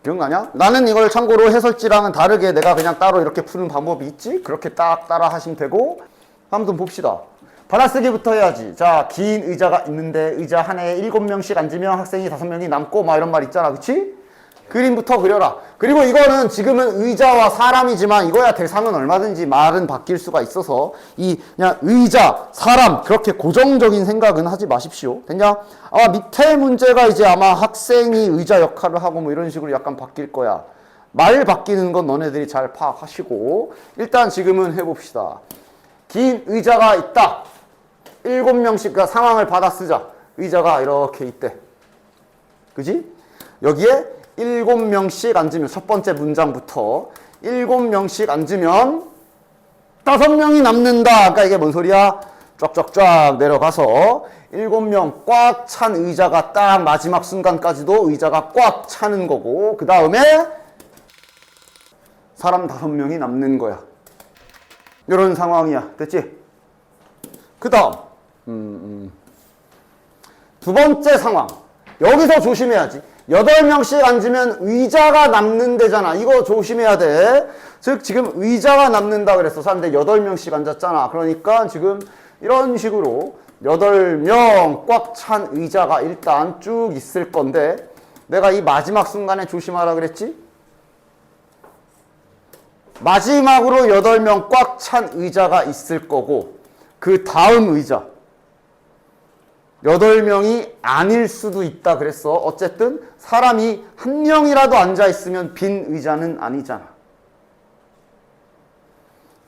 기억나냐? 나는 이걸 참고로 해설지랑은 다르게 내가 그냥 따로 이렇게 푸는 방법이 있지? 그렇게 딱 따라 하시면 되고. 한번 봅시다. 받아쓰기부터 해야지. 자, 긴 의자가 있는데 의자 하나에 7명씩 앉으면 학생이 5명이 남고 막 이런 말 있잖아. 그치? 그림부터 그려라. 그리고 이거는 지금은 의자와 사람이지만 이거야 대상은 얼마든지 말은 바뀔 수가 있어서 이 그냥 의자, 사람 그렇게 고정적인 생각은 하지 마십시오. 됐냐? 아마 밑에 문제가 이제 아마 학생이 의자 역할을 하고 뭐 이런 식으로 약간 바뀔 거야. 말 바뀌는 건 너네들이 잘 파악하시고 일단 지금은 해봅시다. 긴 의자가 있다. 7명씩 그 상황을 받아 쓰자. 의자가 이렇게 있대. 그지? 여기에 7명씩 앉으면 첫 번째 문장부터 7명씩 앉으면 5명이 남는다. 그러니까 이게 뭔 소리야? 쫙쫙쫙 내려가서 7명 꽉 찬 의자가 딱 마지막 순간까지도 의자가 꽉 차는 거고 그 다음에 사람 5명이 남는 거야. 이런 상황이야. 됐지? 그 다음 두 번째 상황. 여기서 조심해야지. 8명씩 앉으면 의자가 남는 데잖아. 이거 조심해야 돼. 즉 지금 의자가 남는다 그랬어. 사람들 8명씩 앉았잖아. 그러니까 지금 이런 식으로 8명 꽉 찬 의자가 일단 쭉 있을 건데 내가 이 마지막 순간에 조심하라 그랬지? 마지막으로 8명 꽉 찬 의자가 있을 거고 그 다음 의자 8명이 아닐 수도 있다 그랬어. 어쨌든 사람이 한 명이라도 앉아있으면 빈 의자는 아니잖아.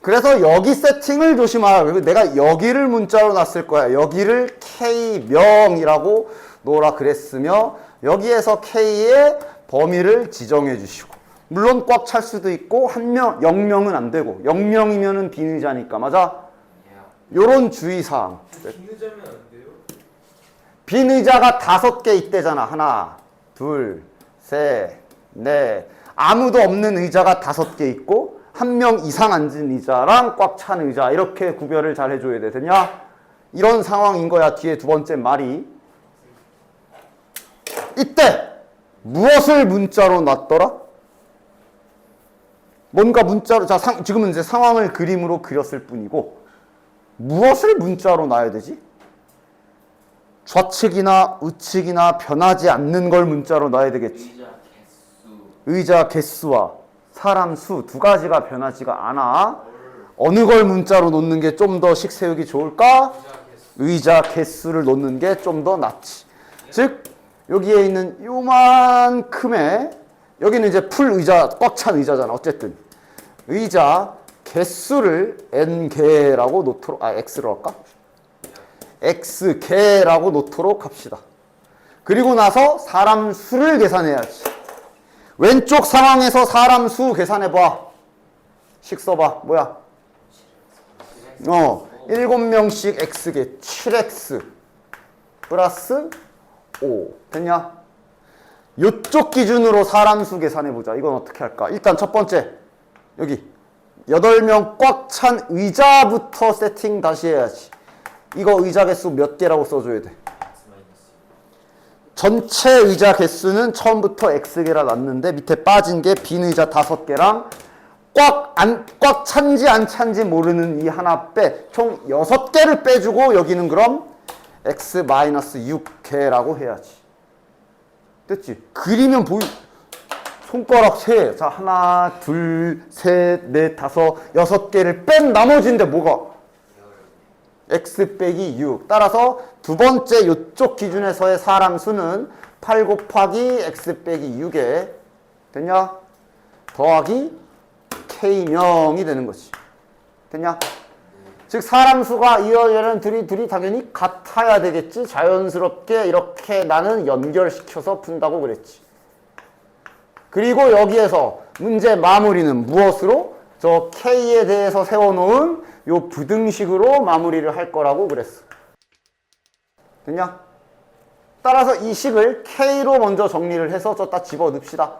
그래서 여기 세팅을 조심하라. 그리고 내가 여기를 문자로 놨을 거야. 여기를 K명이라고 놓으라 그랬으며 여기에서 K의 범위를 지정해 주시고 물론 꽉 찰 수도 있고 1명, 0명은 안 되고 0명이면은 빈 의자니까 맞아? 요런 주의사항. 긴 의자면 안 돼요? 빈 의자가 5개 있대잖아. 하나, 둘, 셋, 넷. 아무도 없는 의자가 5개 있고 1명 이상 앉은 의자랑 꽉 찬 의자 이렇게 구별을 잘 해줘야 돼. 됐냐? 이런 상황인 거야. 뒤에 두 번째 말이. 이때 무엇을 문자로 놨더라? 뭔가 문자로 자 지금은 이제 상황을 그림으로 그렸을 뿐이고 무엇을 문자로 놔야 되지? 좌측이나 우측이나 변하지 않는 걸 문자로 놔야 되겠지. 의자 개수와 사람 수 두 가지가 변하지가 않아. 어느 걸 문자로 놓는 게 좀 더 식세우기 좋을까? 의자 개수를 놓는 게 좀 더 낫지. 즉 여기에 있는 요만큼의 여기는 이제 풀 의자 꽉 찬 의자잖아. 어쨌든 의자 개수를 n개라고 놓도록 x로 할까? x개라고 놓도록 합시다. 그리고 나서 사람 수를 계산해야지. 왼쪽 상황에서 사람 수 계산해봐. 식 써봐. 뭐야? 7명씩 x개 7x 플러스 5 됐냐? 요쪽 기준으로 사람 수 계산해보자. 이건 어떻게 할까? 일단 첫 번째 여기 8명 꽉 찬 의자부터 세팅 다시 해야지. 이거 의자 개수 몇 개라고 써줘야 돼? 전체 의자 개수는 처음부터 x개라 놨는데 밑에 빠진 게 빈 의자 5개랑 꽉 찬지 안 찬지 모르는 이 하나 빼 총 6개를 빼주고 여기는 그럼 x-6개라고 해야지. 됐지? 그리면 손가락 세. 자, 하나, 둘, 셋, 넷, 다섯, 6개를 뺀 나머지인데 뭐가? x 빼기 6. 따라서 두 번째 요쪽 기준에서의 사람 수는 8 곱하기 x 빼기 6에 됐냐? 더하기 k명이 되는 거지. 됐냐? 즉 사람 수가 이어지는 둘이 당연히 같아야 되겠지. 자연스럽게 이렇게 이렇게 나는 연결시켜서 푼다고 그랬지. 그리고 여기에서 문제 마무리는 무엇으로? 저 K에 대해서 세워놓은 요 부등식으로 마무리를 할 거라고 그랬어. 됐냐? 따라서 이 식을 K로 먼저 정리를 해서 저따 집어넣읍시다.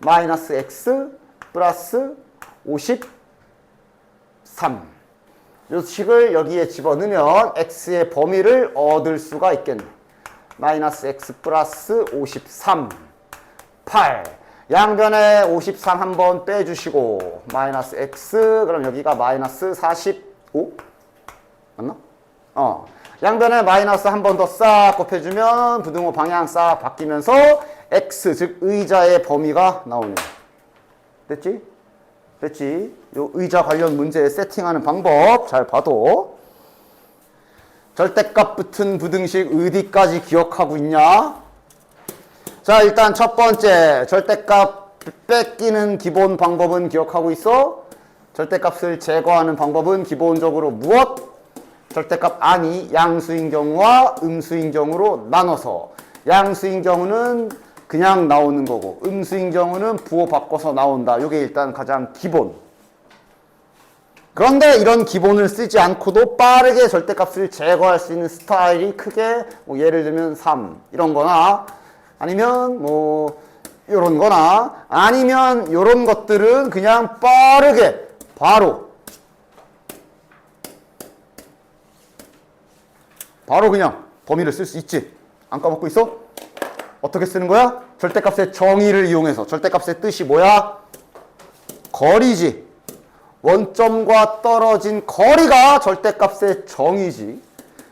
마이너스 X 플러스 53. 이 식을 여기에 집어넣으면 X의 범위를 얻을 수가 있겠네. 마이너스 X 플러스 53. 8. 양변에 53 한번 빼주시고 마이너스 X 그럼 여기가 마이너스 45? 맞나? 양변에 마이너스 한 번 더 싹 곱해주면 부등호 방향 싹 바뀌면서 X 즉 의자의 범위가 나오네요. 됐지? 됐지? 요 의자 관련 문제 세팅하는 방법 잘 봐도 절대값 붙은 부등식 어디까지 기억하고 있냐? 자, 일단 첫 번째 절대값 뺏기는 기본 방법은 기억하고 있어? 절대값을 제거하는 방법은 기본적으로 무엇? 절대값 아니 양수인 경우와 음수인 경우로 나눠서 양수인 경우는 그냥 나오는 거고 음수인 경우는 부호 바꿔서 나온다. 이게 일단 가장 기본. 그런데 이런 기본을 쓰지 않고도 빠르게 절대값을 제거할 수 있는 스타일이 크게 뭐 예를 들면 3 이런 거나 아니면 뭐 요런 거나 아니면 요런 것들은 그냥 빠르게 바로 그냥 범위를 쓸 수 있지. 안 까먹고 있어? 어떻게 쓰는 거야? 절대값의 정의를 이용해서. 절대값의 뜻이 뭐야? 거리지. 원점과 떨어진 거리가 절대값의 정의지.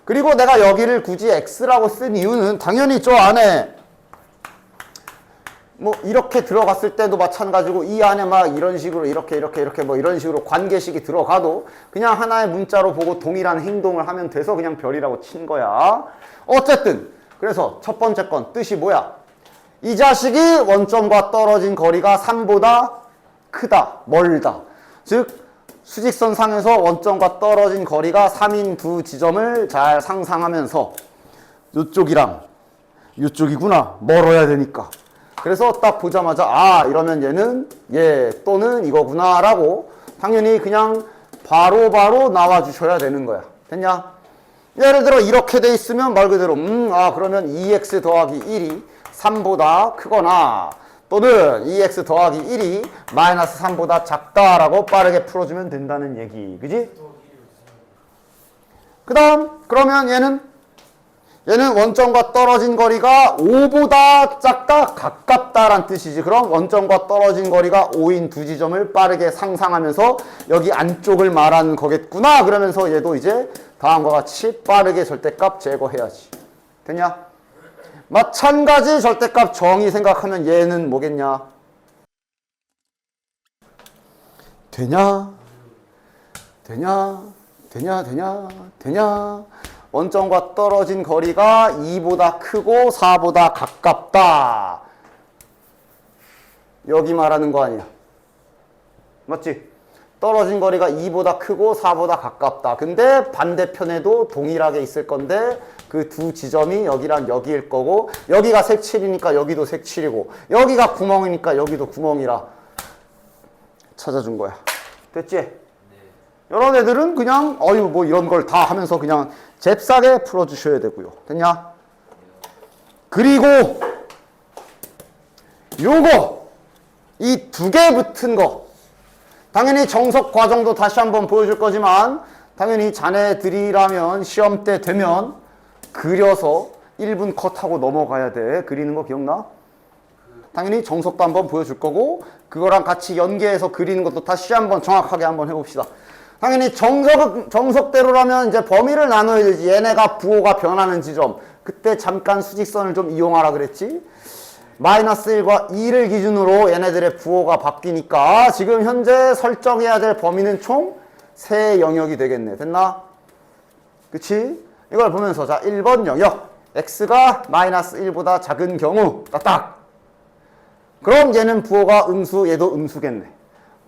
그리고 내가 여기를 굳이 x라고 쓴 이유는 당연히 저 안에 뭐 이렇게 들어갔을 때도 마찬가지고 이 안에 막 이런 식으로 이렇게 뭐 이런 식으로 관계식이 들어가도 그냥 하나의 문자로 보고 동일한 행동을 하면 돼서 그냥 별이라고 친 거야. 어쨌든 그래서 첫 번째 건 뜻이 뭐야? 이 자식이 원점과 떨어진 거리가 3보다 크다, 멀다. 즉 수직선 상에서 원점과 떨어진 거리가 3인 두 지점을 잘 상상하면서 이쪽이랑 이쪽이구나, 멀어야 되니까. 그래서 딱 보자마자 아 이러면 얘는 얘 또는 이거구나 라고 당연히 그냥 바로바로 나와 주셔야 되는 거야. 됐냐? 예를 들어 이렇게 돼 있으면 말 그대로 아 그러면 2x 더하기 1이 3보다 크거나 또는 2x 더하기 1이 마이너스 3보다 작다라고 빠르게 풀어주면 된다는 얘기. 그지? 그 다음 그러면 얘는 원점과 떨어진 거리가 5보다 작다, 가깝다란 뜻이지. 그럼 원점과 떨어진 거리가 5인 두 지점을 빠르게 상상하면서 여기 안쪽을 말하는 거겠구나. 그러면서 얘도 이제 다음과 같이 빠르게 절대값 제거해야지. 됐냐? 마찬가지 절대값 정의 생각하면 얘는 뭐겠냐? 되냐? 원점과 떨어진 거리가 2보다 크고 4보다 가깝다. 여기 말하는 거 아니야. 맞지? 떨어진 거리가 2보다 크고 4보다 가깝다. 근데 반대편에도 동일하게 있을 건데 그 두 지점이 여기랑 여기일 거고 여기가 색칠이니까 여기도 색칠이고 여기가 구멍이니까 여기도 구멍이라 찾아준 거야. 됐지? 이런 애들은 그냥 뭐 이런 걸 다 하면서 그냥 잽싸게 풀어주셔야 되고요. 됐냐? 그리고 요거 이 두 개 붙은 거 당연히 정석 과정도 다시 한번 보여줄 거지만 당연히 자네들이라면 시험 때 되면 그려서 1분 컷하고 넘어가야 돼. 그리는 거 기억나? 당연히 정석도 한번 보여줄 거고 그거랑 같이 연계해서 그리는 것도 다시 한번 정확하게 한번 해봅시다. 당연히 정석대로라면 이제 범위를 나눠야 되지. 얘네가 부호가 변하는 지점. 그때 잠깐 수직선을 좀 이용하라 그랬지. 마이너스 1과 2를 기준으로 얘네들의 부호가 바뀌니까 지금 현재 설정해야 될 범위는 총 3영역이 되겠네. 됐나? 그치? 이걸 보면서 자 1번 영역 x가 마이너스 1보다 작은 경우 딱딱. 그럼 얘는 부호가 음수, 얘도 음수겠네.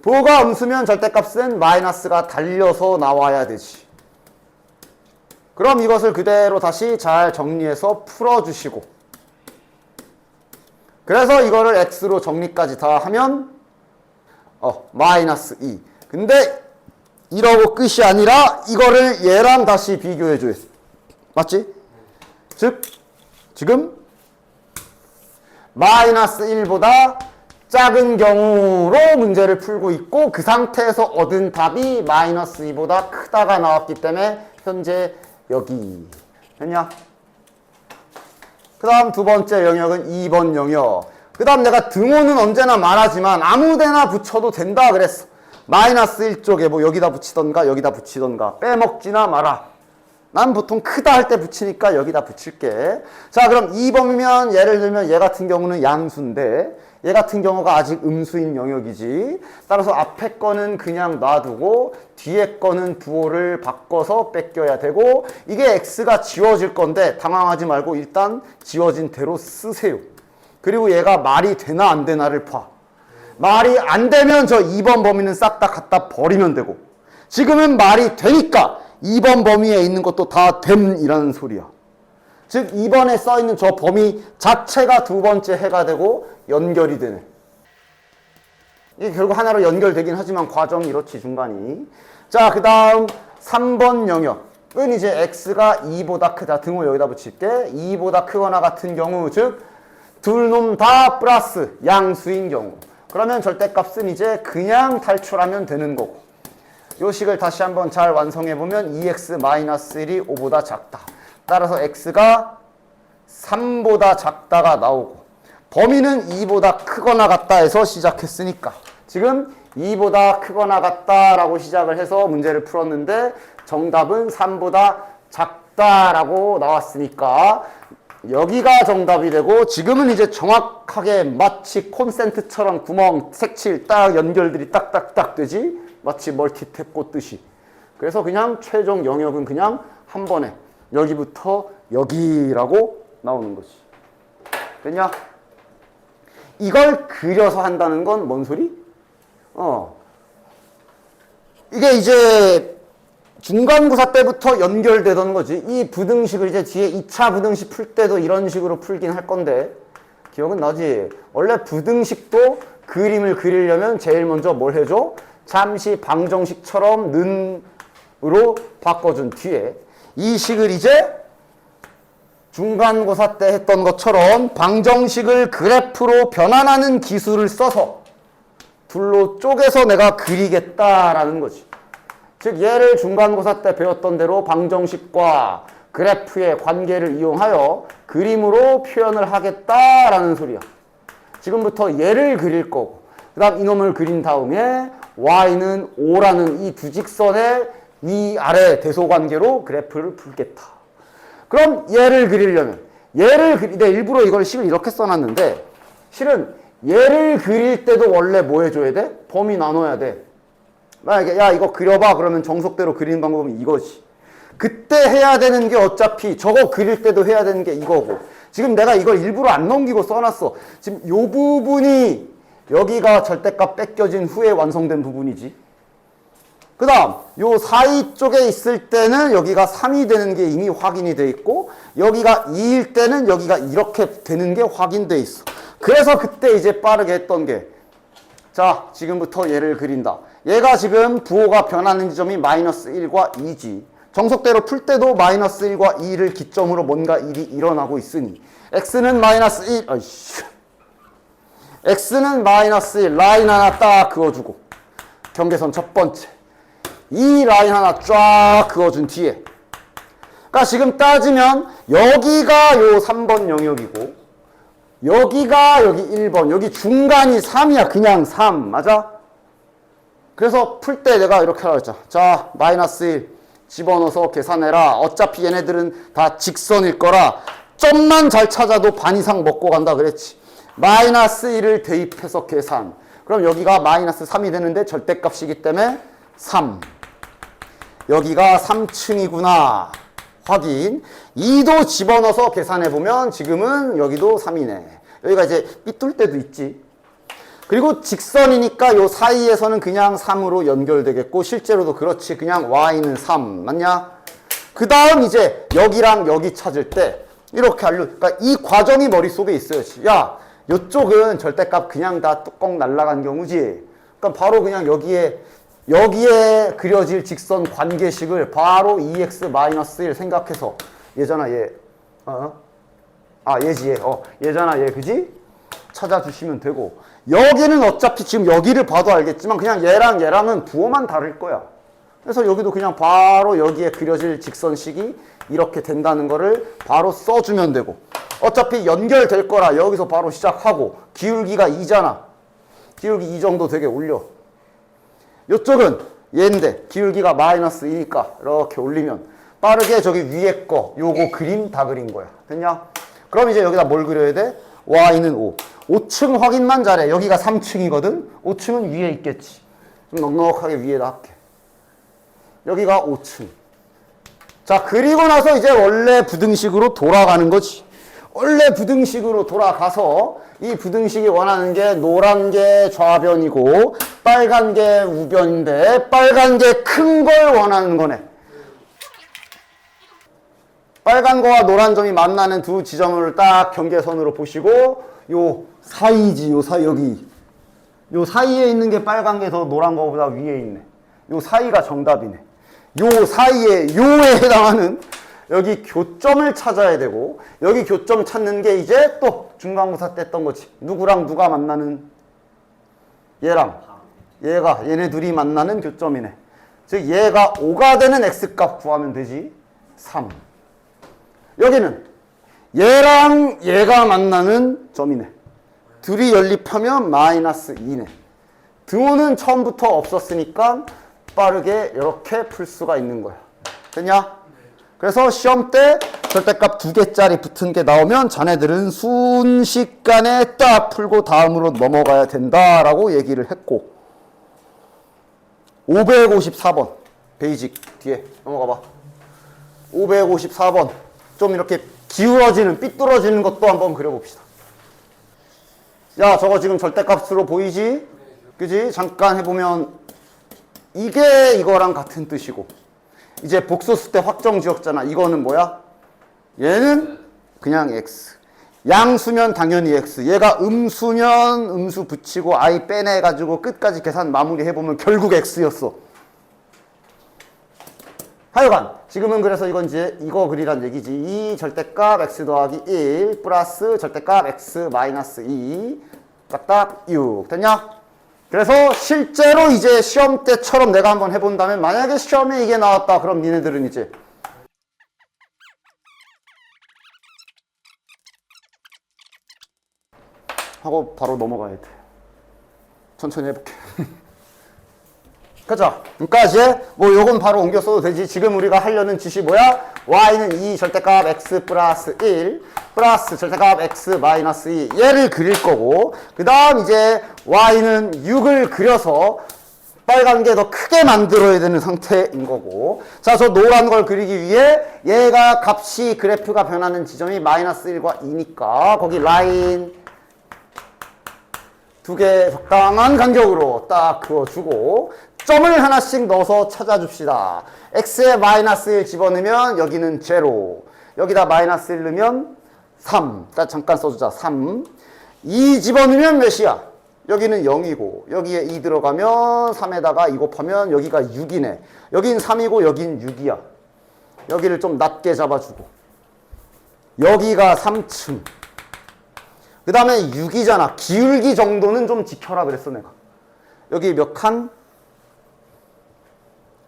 부호가 음수면 절대값은 마이너스가 달려서 나와야 되지. 그럼 이것을 그대로 다시 잘 정리해서 풀어주시고 그래서 이거를 x로 정리까지 다 하면 마이너스 2. 근데 이러고 끝이 아니라 이거를 얘랑 다시 비교해줘야 돼. 맞지? 즉 지금 마이너스 1보다 작은 경우로 문제를 풀고 있고 그 상태에서 얻은 답이 마이너스 2보다 크다가 나왔기 때문에 현재 여기 됐냐? 그 다음 두 번째 영역은 2번 영역. 그 다음 내가 등호는 언제나 말하지만 아무데나 붙여도 된다 그랬어. 마이너스 1쪽에 뭐 여기다 붙이던가 여기다 붙이던가 빼먹지나 마라. 난 보통 크다 할 때 붙이니까 여기다 붙일게. 자, 그럼 2번이면 예를 들면 얘 같은 경우는 양수인데 얘 같은 경우가 아직 음수인 영역이지. 따라서 앞에 거는 그냥 놔두고 뒤에 거는 부호를 바꿔서 뺏겨야 되고 이게 x가 지워질 건데 당황하지 말고 일단 지워진 대로 쓰세요. 그리고 얘가 말이 되나 안 되나를 봐. 말이 안 되면 저 2번 범위는 싹 다 갖다 버리면 되고 지금은 말이 되니까 2번 범위에 있는 것도 다 됨이라는 소리야. 즉 2번에 써있는 저 범위 자체가 두 번째 해가 되고 연결이 되네. 이게 결국 하나로 연결되긴 하지만 과정이 이렇지 중간이. 자, 그 다음 3번 영역은 이제 x가 2보다 크다. 등호 여기다 붙일게. 2보다 크거나 같은 경우 즉 둘 놈 다 플러스 양수인 경우. 그러면 절대값은 이제 그냥 탈출하면 되는 거고. 요 식을 다시 한번 잘 완성해보면 2x-1이 5보다 작다. 따라서 x가 3보다 작다가 나오고 범위는 2보다 크거나 같다 해서 시작했으니까 지금 2보다 크거나 같다라고 시작을 해서 문제를 풀었는데 정답은 3보다 작다라고 나왔으니까 여기가 정답이 되고 지금은 이제 정확하게 마치 콘센트처럼 구멍, 색칠 딱 연결들이 딱딱딱 되지? 마치 멀티탭 꽂듯이. 그래서 그냥 최종 영역은 그냥 한 번에 여기부터 여기라고 나오는 거지. 됐냐? 이걸 그려서 한다는 건 뭔 소리? 이게 이제 중간고사 때부터 연결되던 거지. 이 부등식을 이제 뒤에 2차 부등식 풀 때도 이런 식으로 풀긴 할 건데 기억은 나지? 원래 부등식도 그림을 그리려면 제일 먼저 뭘 해줘? 잠시 방정식처럼 는으로 바꿔준 뒤에 이 식을 이제 중간고사 때 했던 것처럼 방정식을 그래프로 변환하는 기술을 써서 둘로 쪼개서 내가 그리겠다라는 거지. 즉 얘를 중간고사 때 배웠던 대로 방정식과 그래프의 관계를 이용하여 그림으로 표현을 하겠다라는 소리야. 지금부터 얘를 그릴 거고 그 다음 이놈을 그린 다음에 y는 5라는 이 두 직선의 위아래 대소관계로 그래프를 풀겠다. 그럼 얘를 그리려면 내가 일부러 이걸 식을 이렇게 써놨는데 실은 얘를 그릴 때도 원래 뭐 해줘야 돼? 범위 나눠야 돼. 만약에 야 이거 그려봐 그러면 정석대로 그리는 방법은 이거지. 그때 해야 되는 게 어차피 저거 그릴 때도 해야 되는 게 이거고 지금 내가 이걸 일부러 안 넘기고 써놨어. 지금 요 부분이 여기가 절대값 뺏겨진 후에 완성된 부분이지. 그 다음 요 사이 쪽에 있을 때는 여기가 3이 되는 게 이미 확인이 돼 있고 여기가 2일 때는 여기가 이렇게 되는 게 확인돼 있어. 그래서 그때 이제 빠르게 했던 게 자 지금부터 얘를 그린다. 얘가 지금 부호가 변하는 지점이 마이너스 1과 2지. 정석대로 풀 때도 마이너스 1과 2를 기점으로 뭔가 일이 일어나고 있으니 x는 마이너스 1 x는 마이너스 1 라인 하나 딱 그어주고 경계선 첫 번째 이 라인 하나 쫙 그어준 뒤에 그러니까 지금 따지면 여기가 요 3번 영역이고 여기가 여기 1번 여기 중간이 3이야. 그냥 3 맞아? 그래서 풀 때 내가 이렇게 하라고 했잖아. 자 마이너스 1 집어넣어서 계산해라. 어차피 얘네들은 다 직선일 거라 점만 잘 찾아도 반 이상 먹고 간다 그랬지. 마이너스 1을 대입해서 계산. 그럼 여기가 마이너스 3이 되는데 절대값이기 때문에 3. 여기가 3층이구나. 확인. 2도 집어넣어서 계산해보면 지금은 여기도 3이네. 여기가 이제 삐뚤 때도 있지. 그리고 직선이니까 요 사이에서는 그냥 3으로 연결되겠고 실제로도 그렇지. 그냥 y는 3. 맞냐? 그 다음 이제 여기랑 여기 찾을 때 이렇게 그러니까 이 과정이 머릿속에 있어야지. 야 요쪽은 절대값 그냥 다 뚜껑 날라간 경우지. 그럼 바로 그냥 여기에 그려질 직선 관계식을 바로 2x-1 생각해서 얘잖아 얘. 얘지 얘. 얘잖아 얘. 그지? 찾아주시면 되고, 여기는 어차피 지금 여기를 봐도 알겠지만 그냥 얘랑은 부호만 다를 거야. 그래서 여기도 그냥 바로 여기에 그려질 직선식이 이렇게 된다는 거를 바로 써주면 되고, 어차피 연결될 거라 여기서 바로 시작하고, 기울기가 2잖아. 기울기 2 정도 되게 올려. 이쪽은 얘인데 기울기가 -2니까 이렇게 올리면 빠르게 저기 위에 거 요거 그림 다 그린 거야. 됐냐? 그럼 이제 여기다 뭘 그려야 돼? y는 5. 5층 확인만 잘해. 여기가 3층이거든? 5층은 위에 있겠지. 좀 넉넉하게 위에다 할게. 여기가 5층. 자, 그리고 나서 이제 원래 부등식으로 돌아가는 거지. 원래 부등식으로 돌아가서 이 부등식이 원하는 게 노란 게 좌변이고 빨간 게 우변인데 빨간 게 큰 걸 원하는 거네. 빨간 거와 노란 점이 만나는 두 지점을 딱 경계선으로 보시고, 요 사이지, 요 사이, 여기. 요 사이에 있는 게 빨간 게 더 노란 거보다 위에 있네. 요 사이가 정답이네. 요 사이에, 요에 해당하는 여기 교점을 찾아야 되고, 여기 교점 찾는 게 이제 또 중간고사 때 했던 거지. 누구랑 누가 만나는? 얘랑 얘네 둘이 만나는 교점이네. 즉 얘가 5가 되는 x값 구하면 되지. 3. 여기는 얘랑 얘가 만나는 점이네. 둘이 연립하면 -2네. 등호는 처음부터 없었으니까 빠르게 이렇게 풀 수가 있는 거야. 됐냐? 그래서 시험 때 절대값 2개짜리 붙은 게 나오면 자네들은 순식간에 딱 풀고 다음으로 넘어가야 된다라고 얘기를 했고, 554번 베이직 뒤에 넘어가 봐. 554번 좀 이렇게 기울어지는, 삐뚤어지는 것도 한번 그려봅시다. 야, 저거 지금 절대값으로 보이지? 그지? 잠깐 해보면 이게 이거랑 같은 뜻이고, 이제 복소수 때 확정 지었잖아. 이거는 뭐야? 얘는 그냥 x. 양수면 당연히 x. 얘가 음수면 음수 붙이고 i 빼내가지고 끝까지 계산 마무리 해보면 결국 x였어. 하여간 지금은 그래서 이건 이제 이거 그리란 얘기지. 이 절대값 x 더하기 1 플러스 절대값 x 마이너스 2 딱딱 6 됐냐? 그래서 실제로 이제 시험 때처럼 내가 한번 해본다면, 만약에 시험에 이게 나왔다 그럼 니네들은 이제 하고 바로 넘어가야 돼. 천천히 해볼게. 그죠? 그러니까 이제 뭐 요건 바로 옮겨 써도 되지. 지금 우리가 하려는 짓이 뭐야? y는 2 절대값 x 플러스 1 플러스 절대값 x 마이너스 2 얘를 그릴 거고, 그 다음 이제 y는 6을 그려서 빨간 게 더 크게 만들어야 되는 상태인 거고, 자, 저 노란 걸 그리기 위해 얘가 값이 그래프가 변하는 지점이 -1과 2니까 거기 라인 2개 적당한 간격으로 딱 그어주고 점을 하나씩 넣어서 찾아줍시다. x에 -1 집어넣으면 여기는 0, 여기다 -1 넣으면 3, 잠깐 써주자. 3. 2 집어넣으면 몇이야? 여기는 0이고 여기에 2 들어가면 3에다가 2 곱하면 여기가 6이네. 여긴 3이고 여긴 6이야. 여기를 좀 낮게 잡아주고 여기가 3층. 그 다음에 6이잖아. 기울기 정도는 좀 지켜라 그랬어 내가. 여기 몇 칸?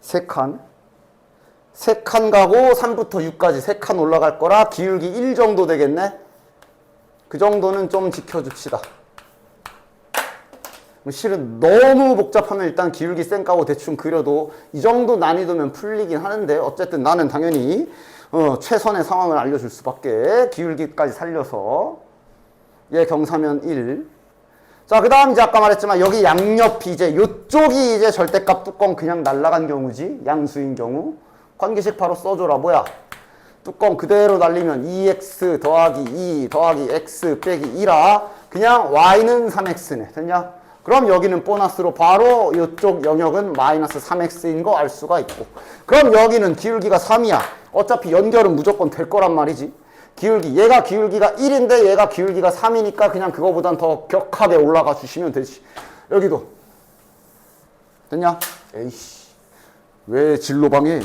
3칸. 3칸 가고 3부터 6까지 3칸 올라갈 거라 기울기 1 정도 되겠네. 그 정도는 좀 지켜줍시다. 실은 너무 복잡하면 일단 기울기 쌩 까고 대충 그려도 이 정도 난이도면 풀리긴 하는데, 어쨌든 나는 당연히 최선의 상황을 알려줄 수밖에. 기울기까지 살려서 얘 경사면 1. 자, 그 다음 이제 아까 말했지만 여기 양옆이 이제 요쪽이 이제 절대값 뚜껑 그냥 날라간 경우지. 양수인 경우 관계식 바로 써줘라. 뭐야? 뚜껑 그대로 날리면 2x 더하기 2 더하기 x 빼기 2라 그냥 y는 3x네. 됐냐? 그럼 여기는 보너스로 바로 이쪽 영역은 -3x인 거 알 수가 있고, 그럼 여기는 기울기가 3이야. 어차피 연결은 무조건 될 거란 말이지. 기울기. 얘가 기울기가 1인데 얘가 기울기가 3이니까 그냥 그거보단 더 격하게 올라가 주시면 되지. 여기도. 됐냐? 에이씨. 왜 진로방에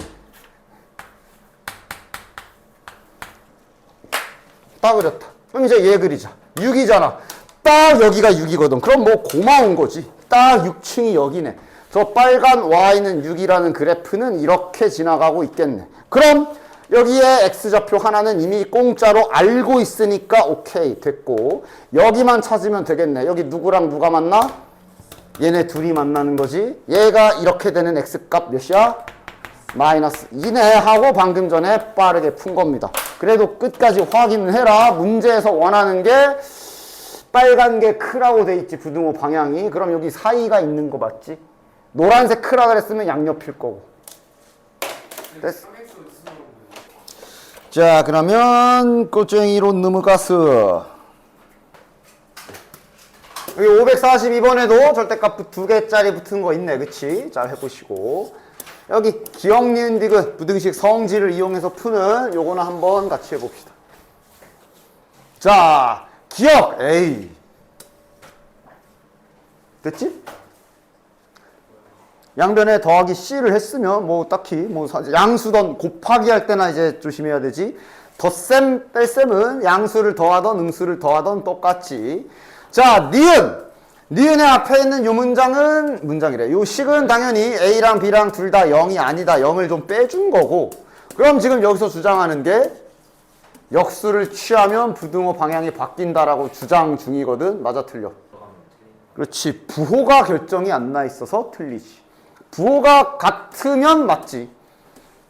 딱 그렸다. 그럼 이제 얘 그리자. 6이잖아. 딱 여기가 6이거든. 그럼 뭐 고마운 거지. 딱 6층이 여기네. 저 빨간 y는 6이라는 그래프는 이렇게 지나가고 있겠네. 그럼 여기에 x좌표 하나는 이미 공짜로 알고 있으니까 오케이 됐고, 여기만 찾으면 되겠네. 여기 누구랑 누가 만나? 얘네 둘이 만나는 거지. 얘가 이렇게 되는 x값 몇이야? 마이너스 2네 하고 방금 전에 빠르게 푼 겁니다. 그래도 끝까지 확인을 해라. 문제에서 원하는 게 빨간 게 크라고 돼 있지, 부등호 방향이. 그럼 여기 사이가 있는 거 맞지? 노란색 크라 그랬으면 양옆일 거고. 됐어. 자, 그러면 꼬쟁이로 넘어가서 여기 542번에도 절대값 2개짜리 붙은 거 있네. 그치? 잘 해보시고. 여기 기억, 니은, 디귿 부등식 성질을 이용해서 푸는 요거는 한번 같이 해봅시다. 자, 기억. 에이. 됐지? 양변에 더하기 C를 했으면 뭐 딱히 뭐 양수던 곱하기 할 때나 이제 조심해야 되지. 덧셈 뺄셈은 양수를 더하던 응수를 더하던 똑같지. 자, 니은. 니은의 앞에 있는 요 문장이래. 요 식은 당연히 A랑 B랑 둘 다 0이 아니다. 0을 좀 빼준 거고. 그럼 지금 여기서 주장하는 게 역수를 취하면 부등호 방향이 바뀐다라고 주장 중이거든. 맞아, 틀려? 그렇지. 부호가 결정이 안 나 있어서 틀리지. 부호가 같으면 맞지.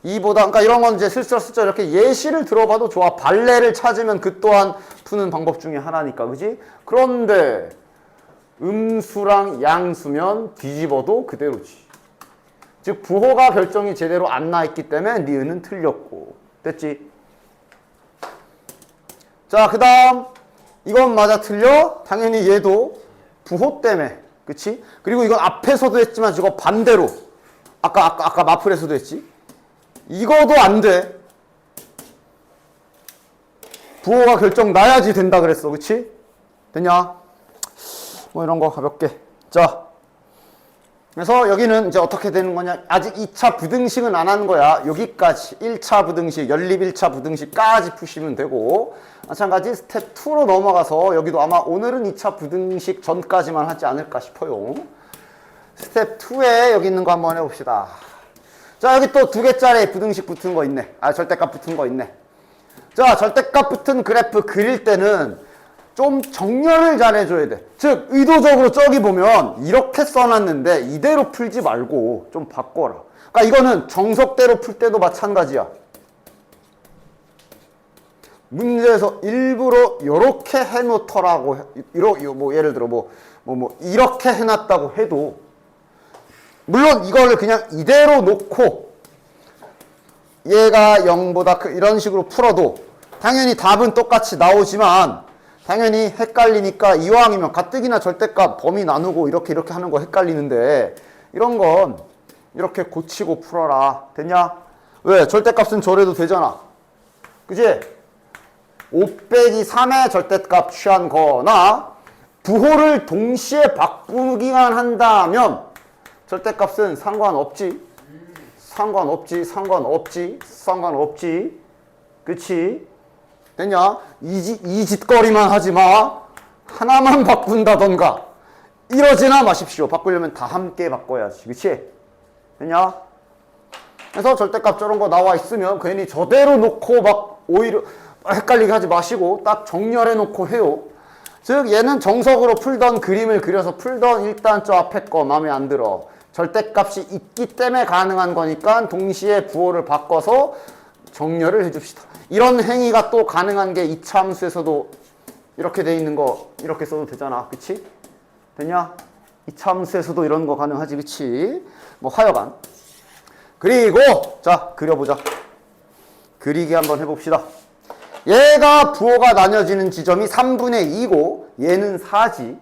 그러니까 이런 건 이제 슬쩍 이렇게 예시를 들어봐도 좋아. 발레를 찾으면 그 또한 푸는 방법 중에 하나니까, 그지? 그런데 음수랑 양수면 뒤집어도 그대로지. 즉 부호가 결정이 제대로 안 나 있기 때문에 니은은 틀렸고. 됐지? 자, 그 다음 이건 맞아, 틀려? 당연히 얘도 부호 때문에. 그치? 그리고 이건 앞에서도 했지만 저거 반대로. 아까 마플에서도 했지? 이거도 안 돼. 부호가 결정 나야지 된다 그랬어. 그치? 됐냐? 뭐 이런 거 가볍게. 자. 그래서 여기는 이제 어떻게 되는 거냐? 아직 2차 부등식은 안 하는 거야. 여기까지 1차 부등식, 연립 1차 부등식까지 푸시면 되고, 마찬가지 스텝 2로 넘어가서 여기도 아마 오늘은 2차 부등식 전까지만 하지 않을까 싶어요. 스텝 2에 여기 있는 거 한번 해봅시다. 자, 여기 또 2개짜리 부등식 붙은 거 있네. 절대값 붙은 거 있네. 자, 절대값 붙은 그래프 그릴 때는 좀 정렬을 잘 해줘야 돼. 즉 의도적으로 저기 보면 이렇게 써놨는데 이대로 풀지 말고 좀 바꿔라. 그러니까 이거는 정석대로 풀 때도 마찬가지야. 문제에서 일부러 이렇게 해놓더라고. 뭐 예를 들어 이렇게 해놨다고 해도, 물론 이거를 그냥 이대로 놓고 얘가 0보다 이런 식으로 풀어도 당연히 답은 똑같이 나오지만, 당연히 헷갈리니까 이왕이면 가뜩이나 절대값 범위 나누고 이렇게 하는 거 헷갈리는데, 이런 건 이렇게 고치고 풀어라. 됐냐? 왜? 절대값은 저래도 되잖아. 그지? 5 빼기 3의 절대값 취한 거나 부호를 동시에 바꾸기만 한다면 절대값은 상관없지. 상관없지. 그치? 됐냐? 이 짓거리만 하지 마. 하나만 바꾼다던가 이러지나 마십시오. 바꾸려면 다 함께 바꿔야지. 그치? 됐냐? 그래서 절대값 저런 거 나와 있으면 괜히 저대로 놓고 막 오히려 헷갈리게 하지 마시고 딱 정렬해 놓고 해요. 즉 얘는 정석으로 풀던 그림을 그려서 풀던 일단 저 앞에 거 마음에 안 들어. 절대값이 있기 때문에 가능한 거니까 동시에 부호를 바꿔서 정렬을 해줍시다. 이런 행위가 또 가능한 게 이차함수에서도 이렇게 돼 있는 거 이렇게 써도 되잖아. 그치? 됐냐? 이차함수에서도 이런 거 가능하지. 그치? 뭐 하여간. 그리고 자 그려보자. 그리기 한번 해봅시다. 얘가 부호가 나뉘어지는 지점이 3분의 2고 얘는 4지.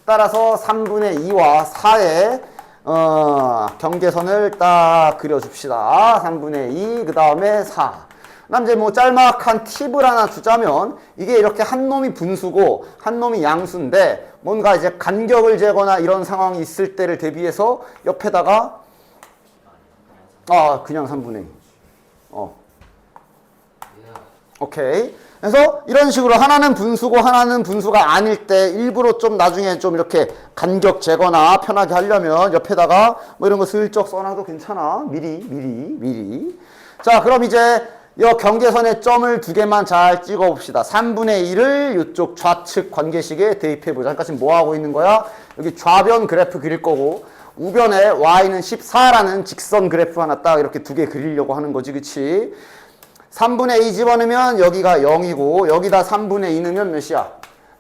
따라서 3분의 2와 4의 경계선을 딱 그려줍시다. 3분의 2, 그 다음에 4. 그다음 이제 뭐 짤막한 팁을 하나 주자면 이게 이렇게 한 놈이 분수고 한 놈이 양수인데 뭔가 이제 간격을 재거나 이런 상황이 있을 때를 대비해서 옆에다가 그냥 3분의 2. 오케이. 그래서 이런 식으로 하나는 분수고 하나는 분수가 아닐 때 일부러 좀 나중에 좀 이렇게 간격 재거나 편하게 하려면 옆에다가 뭐 이런 거 슬쩍 써놔도 괜찮아. 미리. 자, 그럼 이제 이 경계선의 점을 두 개만 잘 찍어 봅시다. 3분의 1을 이쪽 좌측 관계식에 대입해 보자. 그러니까 지금 뭐 하고 있는 거야? 여기 좌변 그래프 그릴 거고 우변에 y는 14라는 직선 그래프 하나 딱 이렇게 두 개 그리려고 하는 거지. 그치? 3분의 2 집어넣으면 여기가 0이고 여기다 3분의 2 넣으면 몇이야?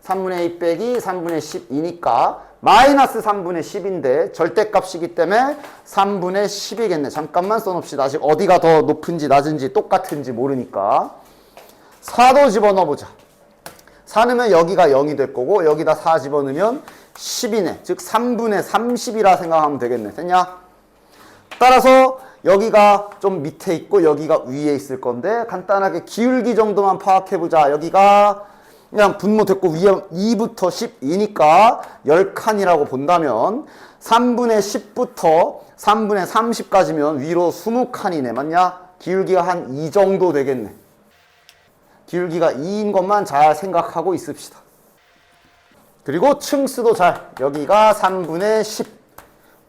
3분의 2 빼기 3분의 12니까 마이너스 3분의 10인데 절대값이기 때문에 3분의 10이겠네. 잠깐만 써놓읍시다. 아직 어디가 더 높은지 낮은지 똑같은지 모르니까 4도 집어넣어보자. 4 넣으면 여기가 0이 될 거고 여기다 4 집어넣으면 10이네. 즉 3분의 30이라 생각하면 되겠네. 됐냐? 따라서 여기가 좀 밑에 있고 여기가 위에 있을 건데 간단하게 기울기 정도만 파악해보자. 여기가 그냥 분모 됐고 위에 2부터 12니까 10칸이라고 본다면 3분의 10부터 3분의 30까지면 위로 20칸이네. 맞냐? 기울기가 한 이 정도 되겠네. 기울기가 2인 것만 잘 생각하고 있읍시다. 그리고 층수도 잘. 여기가 3분의 10.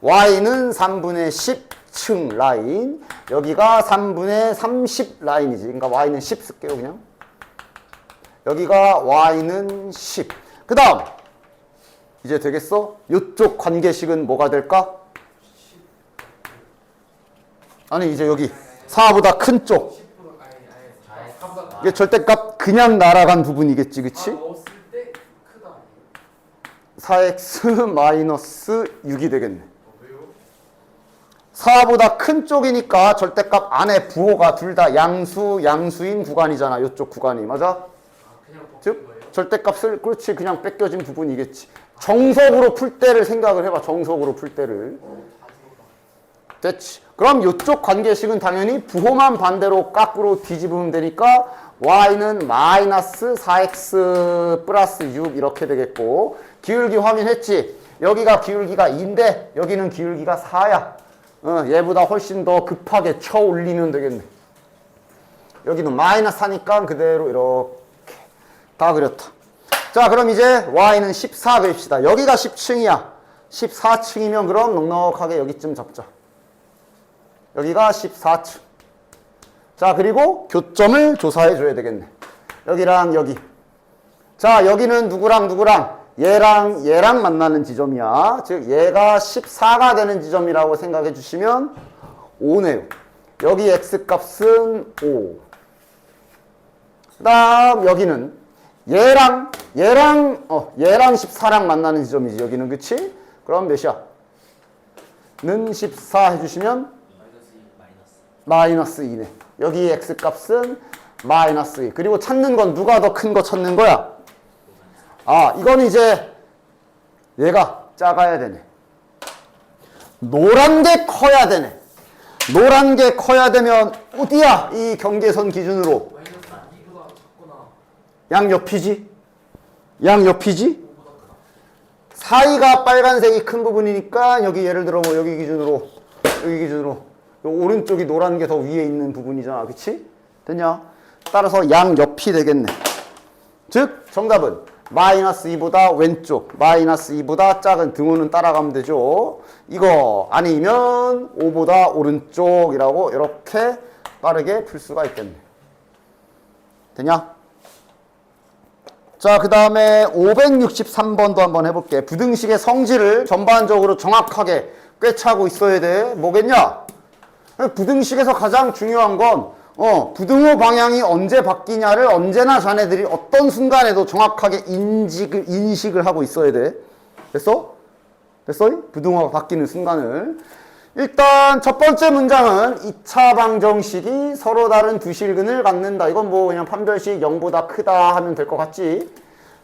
y는 3분의 10 층 라인. 여기가 3분의 30 라인이지. 그러니까 y는 10 쓸게요, 그냥. 여기가 y는 10. 그 다음. 이제 되겠어? 이쪽 관계식은 뭐가 될까? 아니, 이제 여기 4보다 큰 쪽. 이게 절대값 그냥 날아간 부분이겠지, 그치? 4x 마이너스 6이 되겠네. 4보다 큰 쪽이니까 절대값 안에 부호가 둘 다 양수인 구간이잖아. 이쪽 구간이. 맞아? 즉 절대값을 그렇지 그냥 뺏겨진 부분이겠지. 정석으로 풀 때를 생각을 해봐. 정석으로 풀 때를. 됐지. 그럼 이쪽 관계식은 당연히 부호만 반대로 거꾸로 뒤집으면 되니까 y는 마이너스 4x 플러스 6 이렇게 되겠고 기울기 확인했지. 여기가 기울기가 2인데 여기는 기울기가 4야. 얘보다 훨씬 더 급하게 쳐 올리면 되겠네. 여기는 마이너스 하니까 그대로 이렇게 다 그렸다. 자, 그럼 이제 y는 14 그립시다. 여기가 10층이야. 14층이면 그럼 넉넉하게 여기쯤 잡자. 여기가 14층. 자, 그리고 교점을 조사해 줘야 되겠네. 여기랑 여기. 자, 여기는 누구랑 얘랑 만나는 지점이야. 즉 얘가 14가 되는 지점이라고 생각해 주시면 5네요. 여기 x값은 5. 그 다음 여기는 얘랑 14랑 만나는 지점이지. 여기는 그치? 그럼 몇이야? 는 14 해주시면 마이너스 2네. 여기 x값은 마이너스 2. 그리고 찾는 건 누가 더 큰 거 찾는 거야? 이건 이제 얘가 작아야 되네. 노란 게 커야 되네. 노란 게 커야 되면 어디야? 이 경계선 기준으로. 양옆이지? 사이가 빨간색이 큰 부분이니까 여기 예를 들어 뭐 여기 기준으로 오른쪽이 노란 게 더 위에 있는 부분이잖아. 그치? 됐냐? 따라서 양옆이 되겠네. 즉 정답은 마이너스 2보다 왼쪽, 마이너스 2보다 작은 등호는 따라가면 되죠. 이거 아니면 5보다 오른쪽이라고 이렇게 빠르게 풀 수가 있겠네. 되냐? 자, 그 다음에 563번도 한번 해볼게. 부등식의 성질을 전반적으로 정확하게 꿰차고 있어야 돼. 뭐겠냐? 부등식에서 가장 중요한 건 부등호 방향이 언제 바뀌냐를 언제나 자네들이 어떤 순간에도 정확하게 인식을 하고 있어야 돼. 됐어? 부등호가 바뀌는 순간을. 일단 첫 번째 문장은 2차 방정식이 서로 다른 두 실근을 갖는다. 이건 뭐 그냥 판별식 0보다 크다 하면 될 것 같지?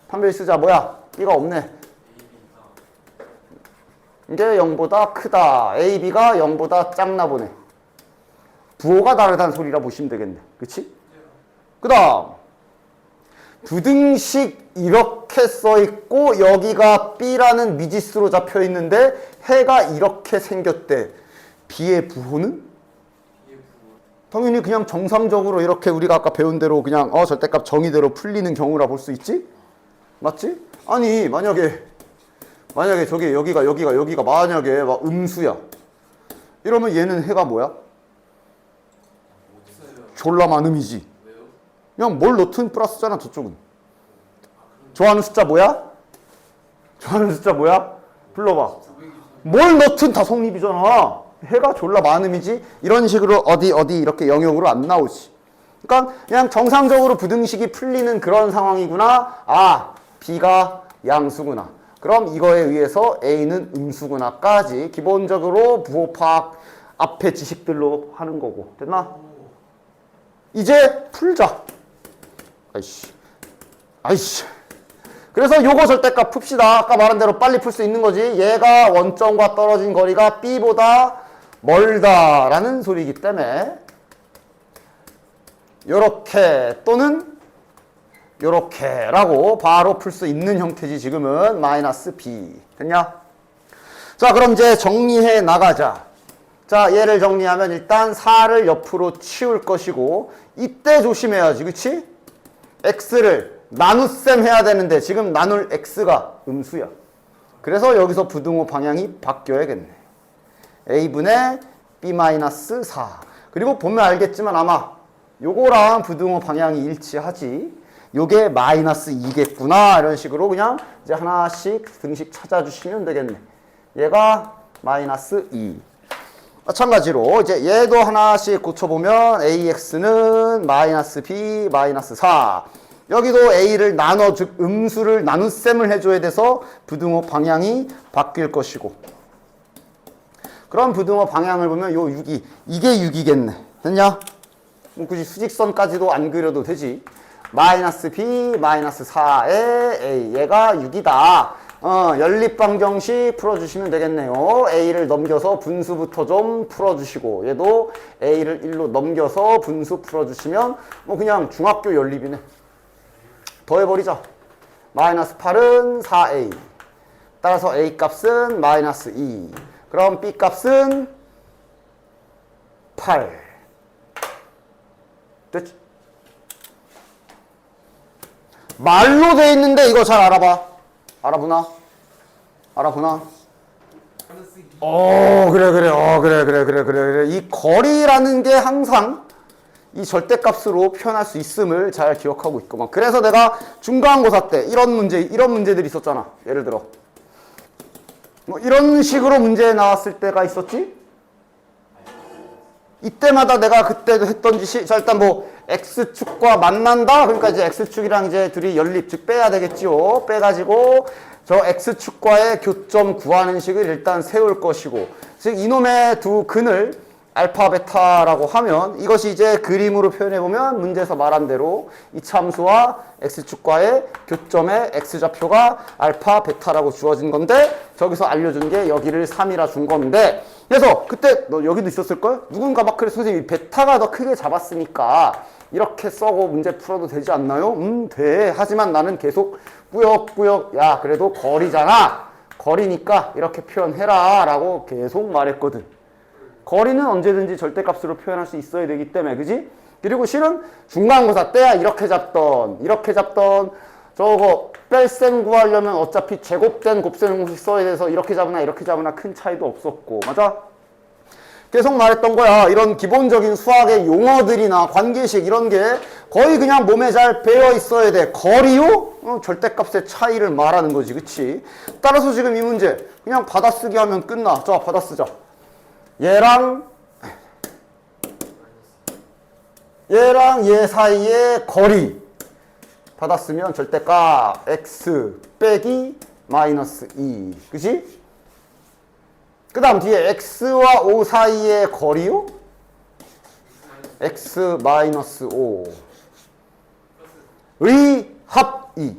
판별식 쓰자. 뭐야? B가 없네. 이게 0보다 크다. A, B가 0보다 작나 보네. 부호가 다르다는 소리라 보시면 되겠네. 그치? 그 다음 부등식 이렇게 써있고 여기가 B라는 미지수로 잡혀있는데 해가 이렇게 생겼대. B의 부호는? 당연히 그냥 정상적으로 이렇게 우리가 아까 배운 대로 그냥 절대값 정의대로 풀리는 경우라 볼 수 있지? 맞지? 아니 만약에 저기 여기가 만약에 막 음수야. 이러면 얘는 해가 뭐야? 졸라 많음이지. 그냥 뭘 넣든 플러스잖아 저쪽은. 좋아하는 숫자 뭐야? 좋아하는 숫자 뭐야? 불러봐. 뭘 넣든 다 성립이잖아. 해가 졸라 많음이지. 이런 식으로 어디 이렇게 영역으로 안 나오지. 그러니까 그냥 정상적으로 부등식이 풀리는 그런 상황이구나. 아, B가 양수구나. 그럼 이거에 의해서 A는 음수구나까지 기본적으로 부호 파악 앞에 지식들로 하는 거고. 됐나? 이제 풀자. 아이씨. 그래서 요거 절대값 풉시다. 아까 말한 대로 빨리 풀 수 있는 거지. 얘가 원점과 떨어진 거리가 B보다 멀다라는 소리이기 때문에 요렇게 또는 요렇게라고 바로 풀 수 있는 형태지. 지금은 마이너스 B. 됐냐? 자, 그럼 이제 정리해 나가자. 자, 얘를 정리하면 일단 4를 옆으로 치울 것이고 이때 조심해야지. 그치? X를 나눗셈 해야 되는데 지금 나눌 X가 음수야. 그래서 여기서 부등호 방향이 바뀌어야겠네. A분의 B-4. 그리고 보면 알겠지만 아마 요거랑 부등호 방향이 일치하지. 요게 마이너스 2겠구나. 이런 식으로 그냥 이제 하나씩 등식 찾아주시면 되겠네. 얘가 마이너스 2. 마찬가지로 이제 얘도 하나씩 고쳐보면 AX는 마이너스 B, 마이너스 4. 여기도 A를 나눠, 즉 음수를 나눗셈을 해줘야 돼서 부등호 방향이 바뀔 것이고. 그럼 부등호 방향을 보면 요 6이, 이게 6이겠네. 됐냐? 뭐 굳이 수직선까지도 안 그려도 되지. 마이너스 B, 마이너스 4에 A. 얘가 6이다. 연립방정식 풀어주시면 되겠네요. A를 넘겨서 분수부터 좀 풀어주시고, 얘도 A를 1로 넘겨서 분수 풀어주시면 뭐 그냥 중학교 연립이네. 더해버리자. 마이너스 8은 4A. 따라서 A 값은 마이너스 2. 그럼 B 값은 8. 됐지? 말로 돼 있는데 이거 잘 알아봐. 알아보나? 그래. 이 거리라는 게 항상 이 절대값으로 표현할 수 있음을 잘 기억하고 있구만. 그래서 내가 중간고사 때 이런 문제들이 있었잖아. 예를 들어 뭐 이런 식으로 문제 나왔을 때가 있었지? 이때마다 내가 그때도 했던 짓이, 자, 일단 뭐 X축과 만난다? 그러니까 이제 X축이랑 이제 둘이 연립, 즉 빼야 되겠지요. 빼가지고 저 X축과의 교점 구하는 식을 일단 세울 것이고, 즉 이놈의 두 근을 알파, 베타라고 하면 이것이 이제 그림으로 표현해보면 문제에서 말한 대로 이참수와 X축과의 교점의 X좌표가 알파, 베타라고 주어진 건데 저기서 알려준 게 여기를 3이라 준 건데, 그래서 그때 너 여기도 있었을걸? 누군가 막 그래, 선생님이 베타가 더 크게 잡았으니까 이렇게 써고 문제 풀어도 되지 않나요? 돼. 하지만 나는 계속 꾸역꾸역, 야 그래도 거리잖아. 거리니까 이렇게 표현해라 라고 계속 말했거든. 거리는 언제든지 절대값으로 표현할 수 있어야 되기 때문에, 그지? 그리고 실은 중간고사 때야 이렇게 잡던 저거 뺄셈 구하려면 어차피 제곱된 곱셈 공식 써야 돼서 이렇게 잡으나 큰 차이도 없었고, 맞아? 계속 말했던 거야. 이런 기본적인 수학의 용어들이나 관계식 이런 게 거의 그냥 몸에 잘 배어 있어야 돼. 거리요? 절대값의 차이를 말하는 거지, 그치? 따라서 지금 이 문제 그냥 받아쓰기 하면 끝나. 자, 받아쓰자. 얘랑 얘 사이의 거리 받았으면 절대값 x 빼기 마이너스 2. 그치? 그 다음 뒤에 x와 5 사이의 거리요? x 마이너스 5의 합이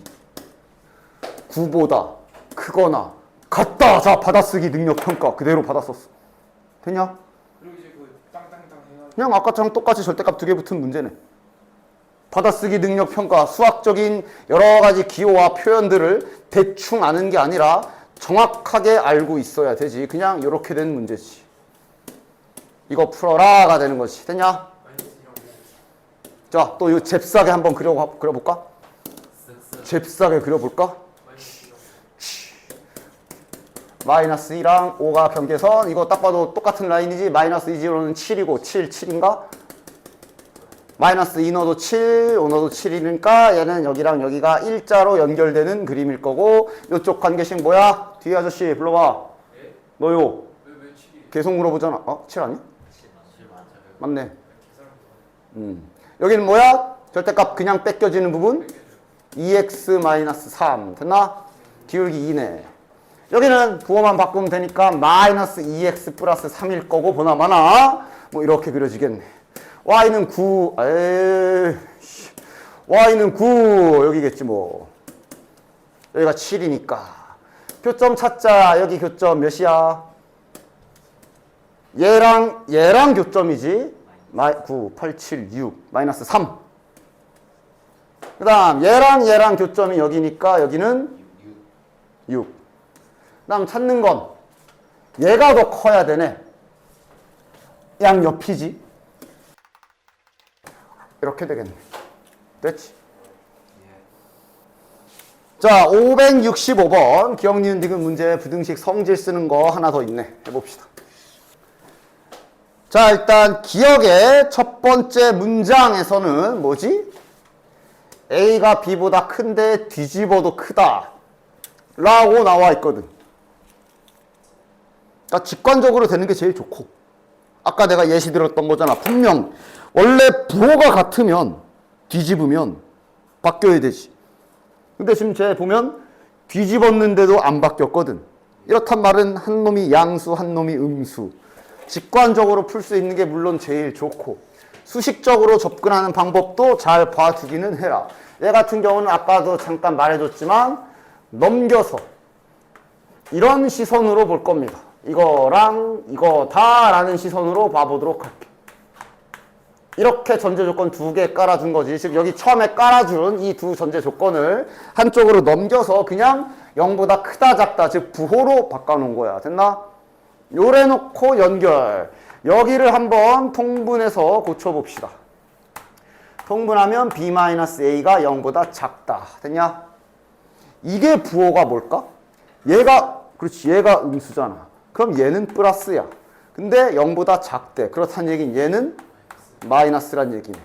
9보다 크거나 같다. 자, 받아쓰기 능력 평가 그대로 받았었어. 됐냐? 그리고 이제 그 땅땅땅 해가지고 그냥 아까처럼 똑같이 절대값 두 개 붙은 문제네. 받아쓰기 능력 평가, 수학적인 여러 가지 기호와 표현들을 대충 아는 게 아니라 정확하게 알고 있어야 되지. 그냥 이렇게 된 문제지. 이거 풀어라가 되는 거지. 됐냐? 자, 또 이 잽싸게 한번 그려볼까? 잽싸게 그려볼까? 마이너스 2랑 5가 경계선. 이거 딱 봐도 똑같은 라인이지. 마이너스 2, 0는 7이고 7, 7인가? 마이너스 2 넣어도 7, 5 넣어도 7이니까 얘는 여기랑 여기가 일자로 연결되는 그림일 거고, 이쪽 관계식 뭐야? 뒤에 아저씨 불러봐. 네? 너요. 왜 7이? 계속 물어보잖아. 어? 7 아니야? 7 맞아요. 맞네. 계산을 여기는 뭐야? 절대값 그냥 뺏겨지는 부분? 2x-3 됐나? 기울기 2네. 여기는 부호만 바꾸면 되니까 마이너스 2x 플러스 3일 거고 보나마나 뭐 이렇게 그려지겠네. y는 9, y는 9 여기겠지 뭐. 여기가 7이니까 교점 찾자. 여기 교점 몇이야? 얘랑 교점이지. 9, 8, 7, 6 마이너스 3. 그 다음 얘랑 교점이 여기니까 여기는 6. 그 다음 찾는 건 얘가 더 커야 되네. 양옆이지. 이렇게 되겠네. 됐지? 자, 565번 기억, 니은, 디귿 문제 부등식 성질 쓰는 거 하나 더 있네. 해봅시다. 자, 일단 기억의 첫 번째 문장에서는 뭐지? A가 B보다 큰데 뒤집어도 크다 라고 나와 있거든. 그러니까 직관적으로 되는 게 제일 좋고, 아까 내가 예시 들었던 거잖아. 분명 원래 부호가 같으면 뒤집으면 바뀌어야 되지. 근데 지금 쟤 보면 뒤집었는데도 안 바뀌었거든. 이렇단 말은 한 놈이 양수, 한 놈이 음수. 직관적으로 풀 수 있는 게 물론 제일 좋고, 수식적으로 접근하는 방법도 잘 봐두기는 해라. 얘 같은 경우는 아까도 잠깐 말해줬지만 넘겨서 이런 시선으로 볼 겁니다. 이거랑 이거다라는 시선으로 봐보도록 할게. 이렇게 전제 조건 2개 깔아준 거지. 즉 여기 처음에 깔아준 이 두 전제 조건을 한쪽으로 넘겨서 그냥 0보다 크다 작다, 즉 부호로 바꿔놓은 거야. 됐나? 요래 놓고 연결. 여기를 한번 통분해서 고쳐봅시다. 통분하면 b-a가 0보다 작다. 됐냐? 이게 부호가 뭘까? 그렇지, 얘가 음수잖아. 그럼 얘는 플러스야. 근데 0보다 작대. 그렇다는 얘기는 얘는 마이너스란 얘기네.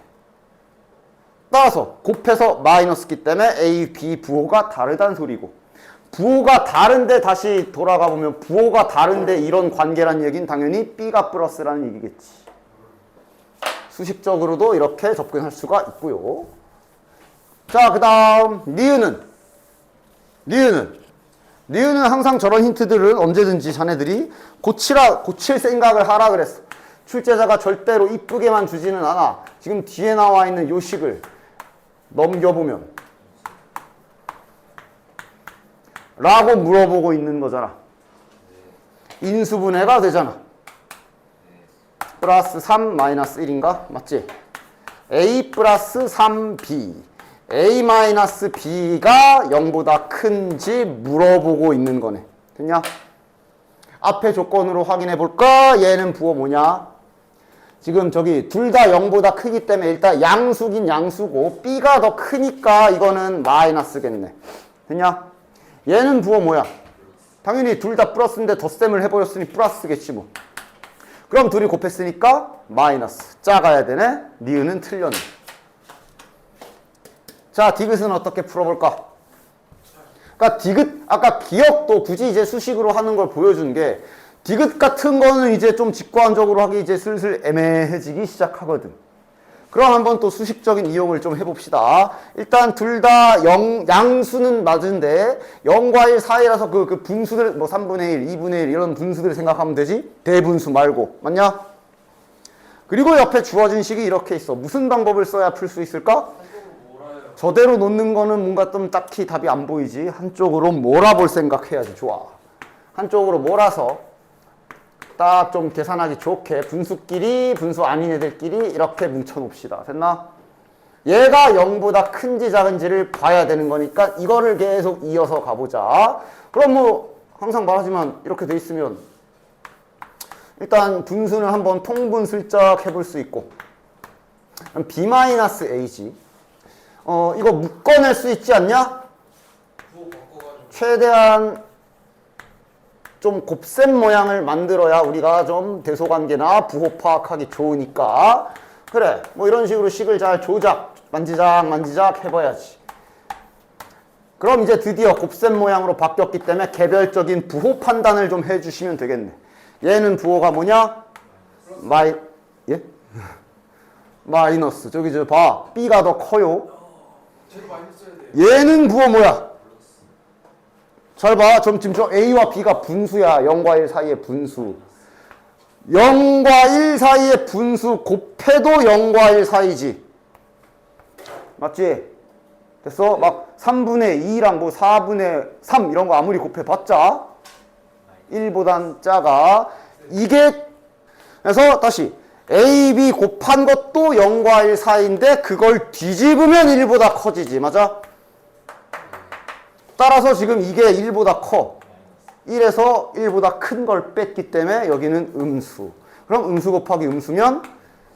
따라서 곱해서 마이너스기 때문에 A, B 부호가 다르다는 소리고, 부호가 다른데 다시 돌아가 보면 부호가 다른데 이런 관계란 얘기는 당연히 B가 플러스라는 얘기겠지. 수식적으로도 이렇게 접근할 수가 있고요. 자, 그 다음 니은은 항상 저런 힌트들을 언제든지 자네들이 고칠 생각을 하라 그랬어. 출제자가 절대로 이쁘게만 주지는 않아. 지금 뒤에 나와 있는 요 식을 넘겨보면 라고 물어보고 있는 거잖아. 인수분해가 되잖아. 플러스 3 마이너스 1인가? 맞지? A 플러스 3B A 마이너스 B가 0보다 큰지 물어보고 있는 거네. 됐냐? 앞에 조건으로 확인해 볼까? 얘는 부호 뭐냐? 지금 저기 둘 다 0보다 크기 때문에 일단 양수긴 양수고 B가 더 크니까 이거는 마이너스겠네. 됐냐? 얘는 부호 뭐야? 당연히 둘 다 플러스인데 덧셈을 해버렸으니 플러스겠지 뭐. 그럼 둘이 곱했으니까 마이너스. 작아야 되네. 니은은 틀렸네. 자, 디귿은 어떻게 풀어볼까? 그러니까 디귿, 아까 기억도 굳이 이제 수식으로 하는 걸 보여준 게, 디귿 같은 거는 이제 좀 직관적으로 하기 이제 슬슬 애매해지기 시작하거든. 그럼 한번 또 수식적인 이용을 좀 해봅시다. 일단 둘 다 양수는 맞은데 0과 1 사이라서 그 분수들 뭐 3분의 1, 2분의 1 이런 분수들 생각하면 되지? 대분수 말고. 맞냐? 그리고 옆에 주어진 식이 이렇게 있어. 무슨 방법을 써야 풀 수 있을까? 저대로 놓는 거는 뭔가 좀 딱히 답이 안 보이지. 한쪽으로 몰아볼 생각해야지. 좋아. 한쪽으로 몰아서 딱 좀 계산하기 좋게 분수끼리 분수 아닌 애들끼리 이렇게 뭉쳐 놓읍시다. 됐나? 얘가 0보다 큰지 작은지를 봐야 되는 거니까 이거를 계속 이어서 가보자. 그럼 뭐 항상 말하지만 이렇게 돼 있으면 일단 분수는 한번 통분 슬쩍 해볼 수 있고 b-a지. 이거 묶어낼 수 있지 않냐? 부호 바꿔가지고 최대한 좀 곱셈 모양을 만들어야 우리가 좀 대소관계나 부호 파악하기 좋으니까 그래 뭐 이런 식으로 식을 잘 조작 만지작 해봐야지. 그럼 이제 드디어 곱셈 모양으로 바뀌었기 때문에 개별적인 부호 판단을 좀 해주시면 되겠네. 얘는 부호가 뭐냐? 예? 마이너스. 저기 저 봐. B가 더 커요. 쟤도 많이 써야 돼. 얘는 부호 뭐야? 잘 봐. 지금 저 A와 B가 분수야. 0과 1 사이의 분수. 0과 1 사이의 분수 곱해도 0과 1 사이지. 맞지? 됐어? 막 3분의 2랑 뭐 4분의 3 이런 거 아무리 곱해봤자 1보단 작아. 이게 그래서 다시 A, B 곱한 것도 0과 1 사이인데 그걸 뒤집으면 1보다 커지지. 맞아? 따라서 지금 이게 1보다 커. 1에서 1보다 큰 걸 뺐기 때문에 여기는 음수. 그럼 음수 곱하기 음수면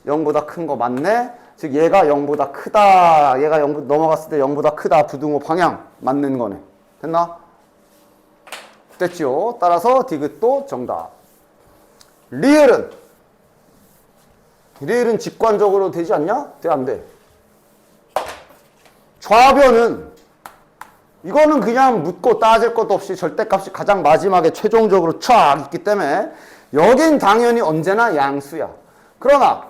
0보다 큰 거 맞네. 즉 얘가 0보다 크다. 얘가 0 넘어갔을 때 0보다 크다. 부등호 방향 맞는 거네. 됐나? 됐죠? 따라서 디귿도 정답. 리을은 직관적으로 되지 않냐? 돼, 안 돼? 좌변은 이거는 그냥 묻고 따질 것도 없이 절대값이 가장 마지막에 최종적으로 촥 있기 때문에 여긴 당연히 언제나 양수야. 그러나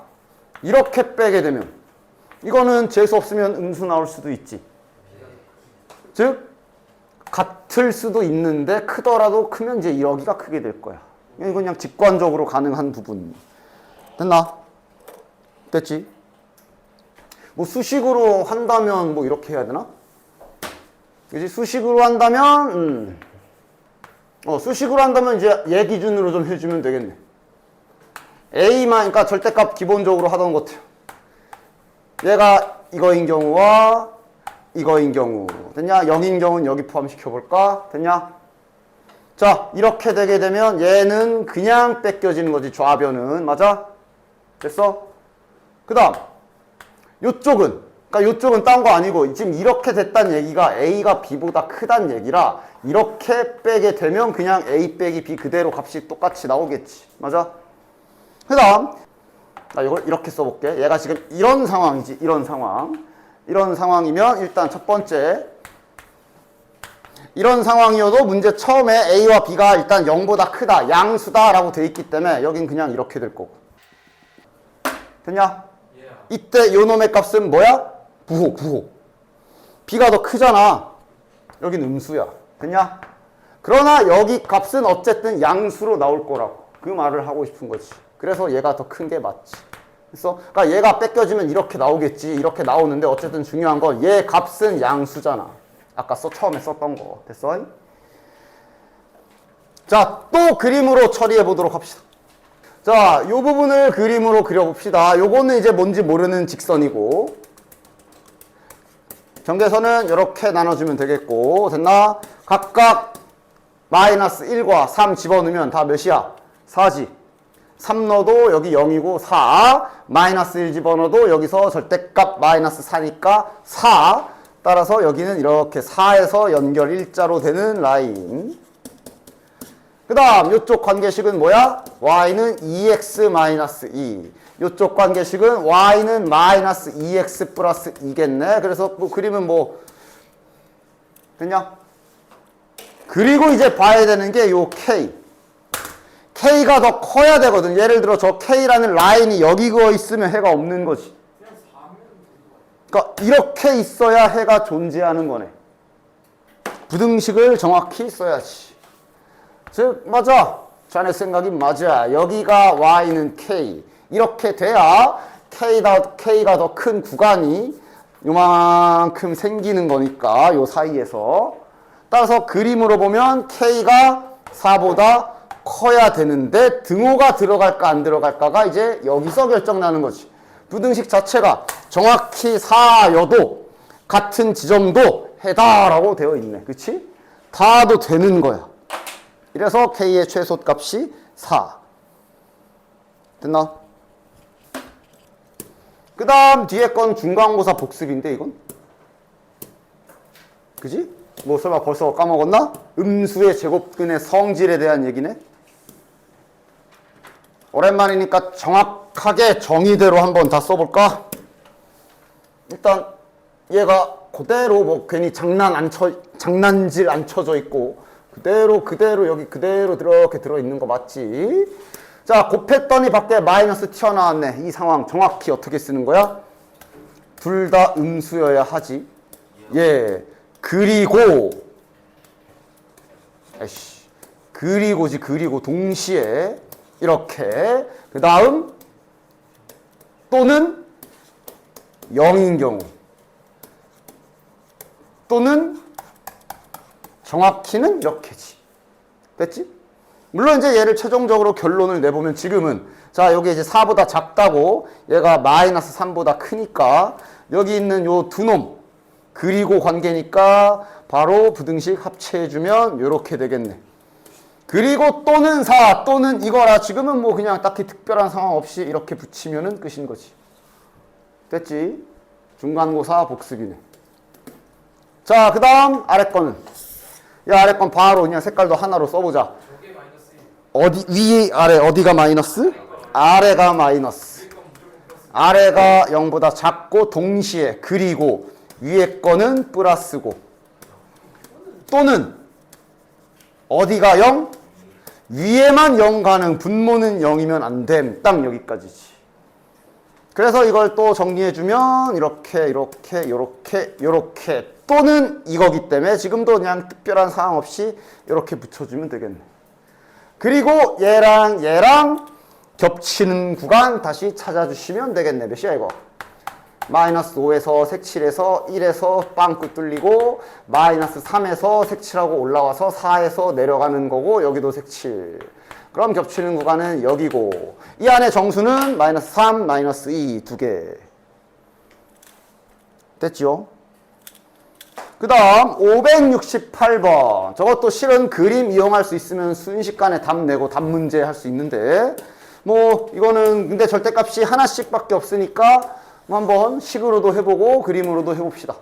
이렇게 빼게 되면 이거는 재수 없으면 음수 나올 수도 있지. 즉 같을 수도 있는데 크더라도 크면 이제 여기가 크게 될 거야. 이건 그냥 직관적으로 가능한 부분. 됐나? 됐지? 뭐 수식으로 한다면 뭐 이렇게 해야 되나? 그지? 수식으로 한다면 수식으로 한다면 이제 얘 기준으로 좀 해주면 되겠네. A만 그러니까 절대값 기본적으로 하던 것 같아요. 얘가 이거인 경우와 이거인 경우 됐냐? 0인 경우는 여기 포함시켜볼까? 됐냐? 자 이렇게 되게 되면 얘는 그냥 뺏겨지는 거지. 좌변은. 맞아? 됐어? 그 다음 요쪽은 그러니까 요쪽은 딴 거 아니고 지금 이렇게 됐다는 얘기가 A가 B보다 크다는 얘기라 이렇게 빼게 되면 그냥 A 빼기 B 그대로 값이 똑같이 나오겠지. 맞아? 그 다음 나 이걸 이렇게 써볼게. 얘가 지금 이런 상황이지. 이런 상황이면 일단 첫 번째 이런 상황이어도 문제 처음에 A와 B가 일단 0보다 크다. 양수다 라고 돼 있기 때문에 여긴 그냥 이렇게 될 거고. 됐냐? 이때 요 놈의 값은 뭐야? 부호. B가 더 크잖아. 여긴 음수야. 됐냐? 그러나 여기 값은 어쨌든 양수로 나올 거라고. 그 말을 하고 싶은 거지. 그래서 얘가 더 큰 게 맞지. 그래서 그러니까 얘가 뺏겨지면 이렇게 나오겠지. 이렇게 나오는데 어쨌든 중요한 건 얘 값은 양수잖아. 아까 처음에 썼던 거. 됐어? 자, 또 그림으로 처리해 보도록 합시다. 자, 요 부분을 그림으로 그려봅시다. 요거는 이제 뭔지 모르는 직선이고 경계선은 이렇게 나눠주면 되겠고 됐나? 각각 마이너스 1과 3 집어넣으면 다 몇이야? 4지. 3 넣어도 여기 0이고 4. 마이너스 1 집어넣어도 여기서 절대값 마이너스 4니까 4. 따라서 여기는 이렇게 4에서 연결 일자로 되는 라인. 그 다음 이쪽 관계식은 뭐야? y는 2x-2. 이쪽 관계식은 y는 마이너스 2x 플러스 2겠네. 그래서 뭐 그림은 뭐 됐냐? 그리고 이제 봐야 되는 게 요 k. k가 더 커야 되거든. 예를 들어 저 k라는 라인이 여기 그어 있으면 해가 없는 거지. 그러니까 이렇게 있어야 해가 존재하는 거네. 부등식을 정확히 써야지. 즉 맞아. 자네 생각이 맞아. 여기가 y는 k. 이렇게 돼야 k가 더 큰 구간이 요만큼 생기는 거니까 요 사이에서. 따라서 그림으로 보면 k가 4보다 커야 되는데 등호가 들어갈까 안 들어갈까가 이제 여기서 결정나는 거지. 부등식 자체가 정확히 4여도 같은 지점도 해다라고 되어 있네. 그치? 다도 되는 거야. 이래서 K의 최소값이 4. 됐나? 그 다음 뒤에 건 중간고사 복습인데 이건? 그지? 뭐 설마 벌써 까먹었나? 음수의 제곱근의 성질에 대한 얘기네? 오랜만이니까 정확하게 정의대로 한번 다 써볼까? 일단 얘가 그대로 뭐 괜히 장난질 안 쳐져 있고 그대로 여기 그대로 이렇게 들어있는 거 맞지? 자, 곱했더니 밖에 마이너스 튀어나왔네. 이 상황 정확히 어떻게 쓰는 거야? 둘 다 음수여야 하지. 예. 그리고 그리고 동시에 이렇게 그 다음 또는 0인 경우 또는 정확히는 이렇게지. 됐지? 물론 이제 얘를 최종적으로 결론을 내보면 지금은 자 여기 이제 4보다 작다고 얘가 마이너스 3보다 크니까 여기 있는 요 두 놈 그리고 관계니까 바로 부등식 합체해주면 요렇게 되겠네. 그리고 또는 4 또는 이거라 지금은 뭐 그냥 딱히 특별한 상황 없이 이렇게 붙이면은 끝인 거지. 됐지? 중간고사 복습이네. 자, 그 다음 아래 거는 이 아래 건 바로 그냥 색깔도 하나로 써보자. 저게 마이너스 1. 어디 위 아래 어디가 마이너스? 아래가 마이너스. 아래가 0보다 작고 동시에 그리고 위에 거는 플러스고 또는 어디가 0? 위에만 0 가능 분모는 0이면 안 됨. 딱 여기까지지. 그래서 이걸 또 정리해주면 이렇게 또는 이거기 때문에 지금도 그냥 특별한 상황 없이 이렇게 붙여주면 되겠네. 그리고 얘랑 겹치는 구간 다시 찾아주시면 되겠네. 몇이야 이거? 마이너스 5에서 색칠해서 1에서 빵꾸 뚫리고 마이너스 3에서 색칠하고 올라와서 4에서 내려가는 거고 여기도 색칠. 그럼 겹치는 구간은 여기고 이 안에 정수는 마이너스 3, 마이너스 2 두 개. 됐죠? 그 다음 568번 저것도 실은 그림 이용할 수 있으면 순식간에 답 내고 답 문제 할 수 있는데 뭐 이거는 근데 절대값이 하나씩 밖에 없으니까 한번 식으로도 해보고 그림으로도 해봅시다.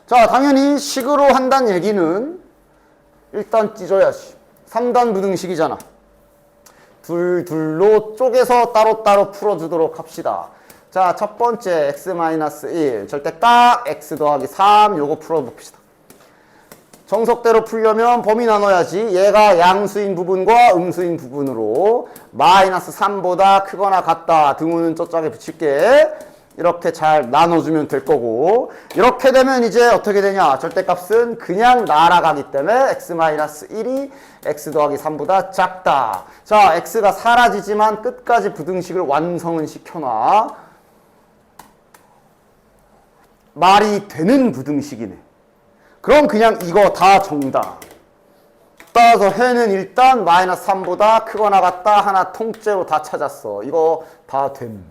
자, 당연히 식으로 한다는 얘기는 일단 찢어야지. 3단 부등식이잖아. 둘로 쪼개서 따로따로 풀어주도록 합시다. 자, 첫 번째 x-1 절대값 x 더하기 3 요거 풀어봅시다. 정석대로 풀려면 범위 나눠야지. 얘가 양수인 부분과 음수인 부분으로 마이너스 3보다 크거나 같다. 등호는 저짝에 붙일게. 이렇게 잘 나눠주면 될 거고 이렇게 되면 이제 어떻게 되냐. 절대값은 그냥 날아가기 때문에 x-1이 x 더하기 3보다 작다. 자, x가 사라지지만 끝까지 부등식을 완성은 시켜놔. 말이 되는 부등식이네. 그럼 그냥 이거 다 정답. 따라서 해는 일단 마이너스 3보다 크거나 같다 하나 통째로 다 찾았어. 이거 다 됨.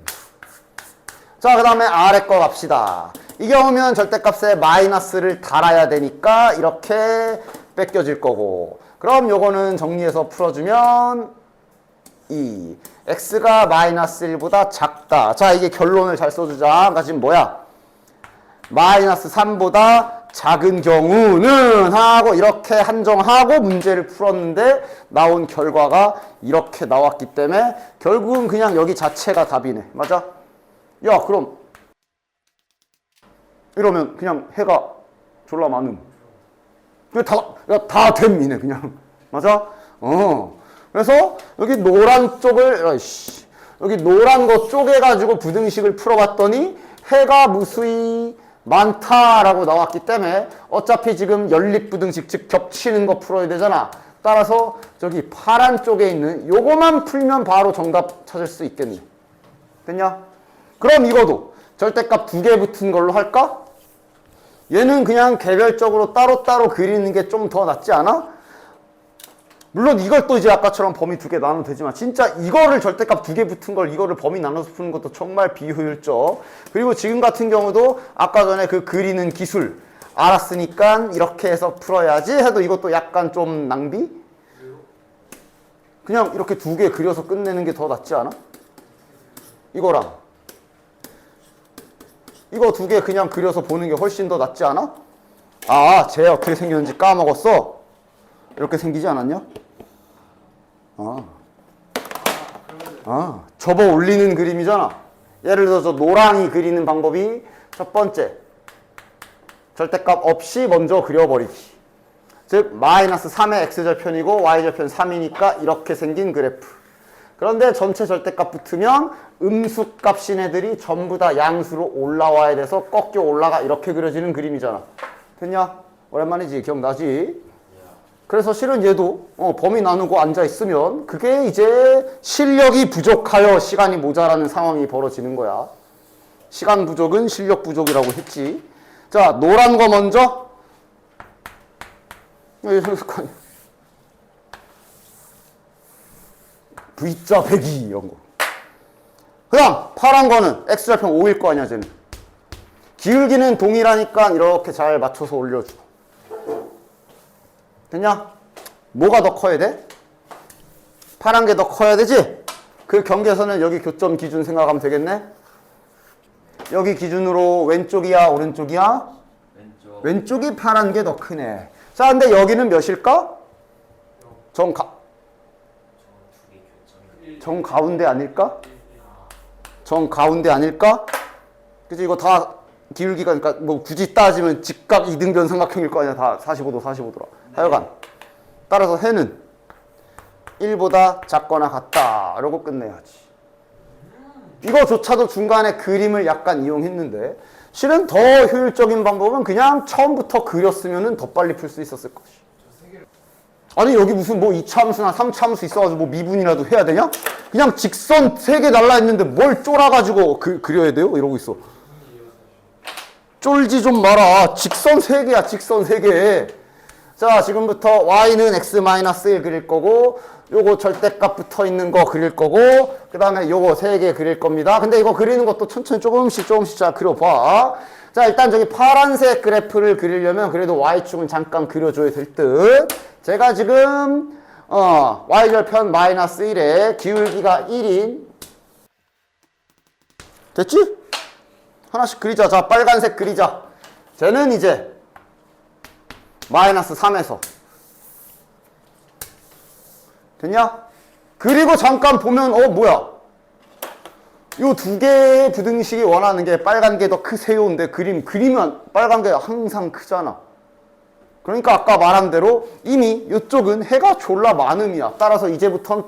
자, 그 다음에 아래 거 갑시다. 이 경우면 절대값에 마이너스를 달아야 되니까 이렇게 뺏겨질 거고 그럼 요거는 정리해서 풀어주면 x가 마이너스 1보다 작다. 자, 이게 결론을 잘 써주자. 그러니까 지금 뭐야? 마이너스 3보다 작은 경우는 하고 이렇게 한정하고 문제를 풀었는데 나온 결과가 이렇게 나왔기 때문에 결국은 그냥 여기 자체가 답이네. 맞아? 야, 그럼 이러면 그냥 해가 졸라 많음. 다 됨이네 그냥. 맞아? 그래서 여기 노란 쪽을 여기 노란 거 쪼개가지고 부등식을 풀어봤더니 해가 무수히 많다라고 나왔기 때문에 어차피 지금 연립부등식 즉 겹치는 거 풀어야 되잖아. 따라서 저기 파란 쪽에 있는 요거만 풀면 바로 정답 찾을 수 있겠네. 됐냐? 그럼 이거도 절대값 2개 붙은 걸로 할까? 얘는 그냥 개별적으로 따로따로 그리는 게 좀 더 낫지 않아? 물론 이걸 또 이제 아까처럼 범위 두 개 나누면 되지만 진짜 이거를 절대값 두 개 붙은 걸 이거를 범위 나눠서 푸는 것도 정말 비효율적. 그리고 지금 같은 경우도 아까 전에 그 그리는 기술 알았으니까 이렇게 해서 풀어야지 해도 이것도 약간 좀 낭비? 그냥 이렇게 두 개 그려서 끝내는 게 더 낫지 않아? 이거랑 이거 두 개 그냥 그려서 보는 게 훨씬 더 낫지 않아? 아, 쟤 어떻게 생겼는지 까먹었어? 이렇게 생기지 않았냐? 접어 올리는 그림이잖아. 예를 들어서 노랑이 그리는 방법이 첫 번째, 절대값 없이 먼저 그려버리기. 즉 마이너스 3의 x절편이고 y절편 3이니까 이렇게 생긴 그래프. 그런데 전체 절대값 붙으면 음수값인 애들이 전부 다 양수로 올라와야 돼서 꺾여 올라가 이렇게 그려지는 그림이잖아. 됐냐? 오랜만이지? 기억나지? 그래서 실은 얘도 범위 나누고 앉아있으면 그게 이제 실력이 부족하여 시간이 모자라는 상황이 벌어지는 거야. 시간 부족은 실력 부족이라고 했지. 자, 노란 거 먼저. V자 102 이런 거. 그 다음 파란 거는 X절편 5일 거 아니야 쟤는. 기울기는 동일하니까 이렇게 잘 맞춰서 올려주고. 됐냐? 뭐가 더 커야 돼? 파란 게 더 커야 되지? 그 경계선은 여기 교점 기준 생각하면 되겠네? 여기 기준으로 왼쪽이야 오른쪽이야? 왼쪽. 왼쪽이 파란 게 더 크네. 자, 근데 여기는 몇일까? 정가운데 아닐까? 정가운데 아닐까? 그치? 이거 다 기울기가, 그러니까 뭐 굳이 따지면 직각 이등변 삼각형일 거 아니야. 다 45도, 45도라. 하여간. 따라서 해는 1보다 작거나 같다. 이러고 끝내야지. 이거조차도 중간에 그림을 약간 이용했는데, 실은 더 효율적인 방법은 그냥 처음부터 그렸으면 더 빨리 풀 수 있었을 것이. 아니, 여기 무슨 뭐 2차 함수나 3차 함수 있어가지고 뭐 미분이라도 해야 되냐? 그냥 직선 3개 날라있는데 뭘 쫄아가지고 그려야 돼요? 이러고 있어. 쫄지 좀 마라. 직선 3개야, 직선 3개. 자, 지금부터 y는 x-1 그릴 거고, 요거 절대값 붙어 있는 거 그릴 거고, 그 다음에 요거 3개 그릴 겁니다. 근데 이거 그리는 것도 천천히 조금씩 잘 그려봐. 자, 일단 저기 파란색 그래프를 그리려면 그래도 y축은 잠깐 그려줘야 될 듯. 제가 지금 y절편 마이너스 1에 기울기가 1인 됐지? 하나씩 그리자. 자, 빨간색 그리자. 쟤는 이제 마이너스 3에서 됐냐? 그리고 잠깐 보면 뭐야? 요 두 개의 부등식이 원하는 게 빨간 게 더 크세요인데 그리면 빨간 게 항상 크잖아. 그러니까 아까 말한 대로 이미 이쪽은 해가 졸라 많음이야. 따라서 이제부터는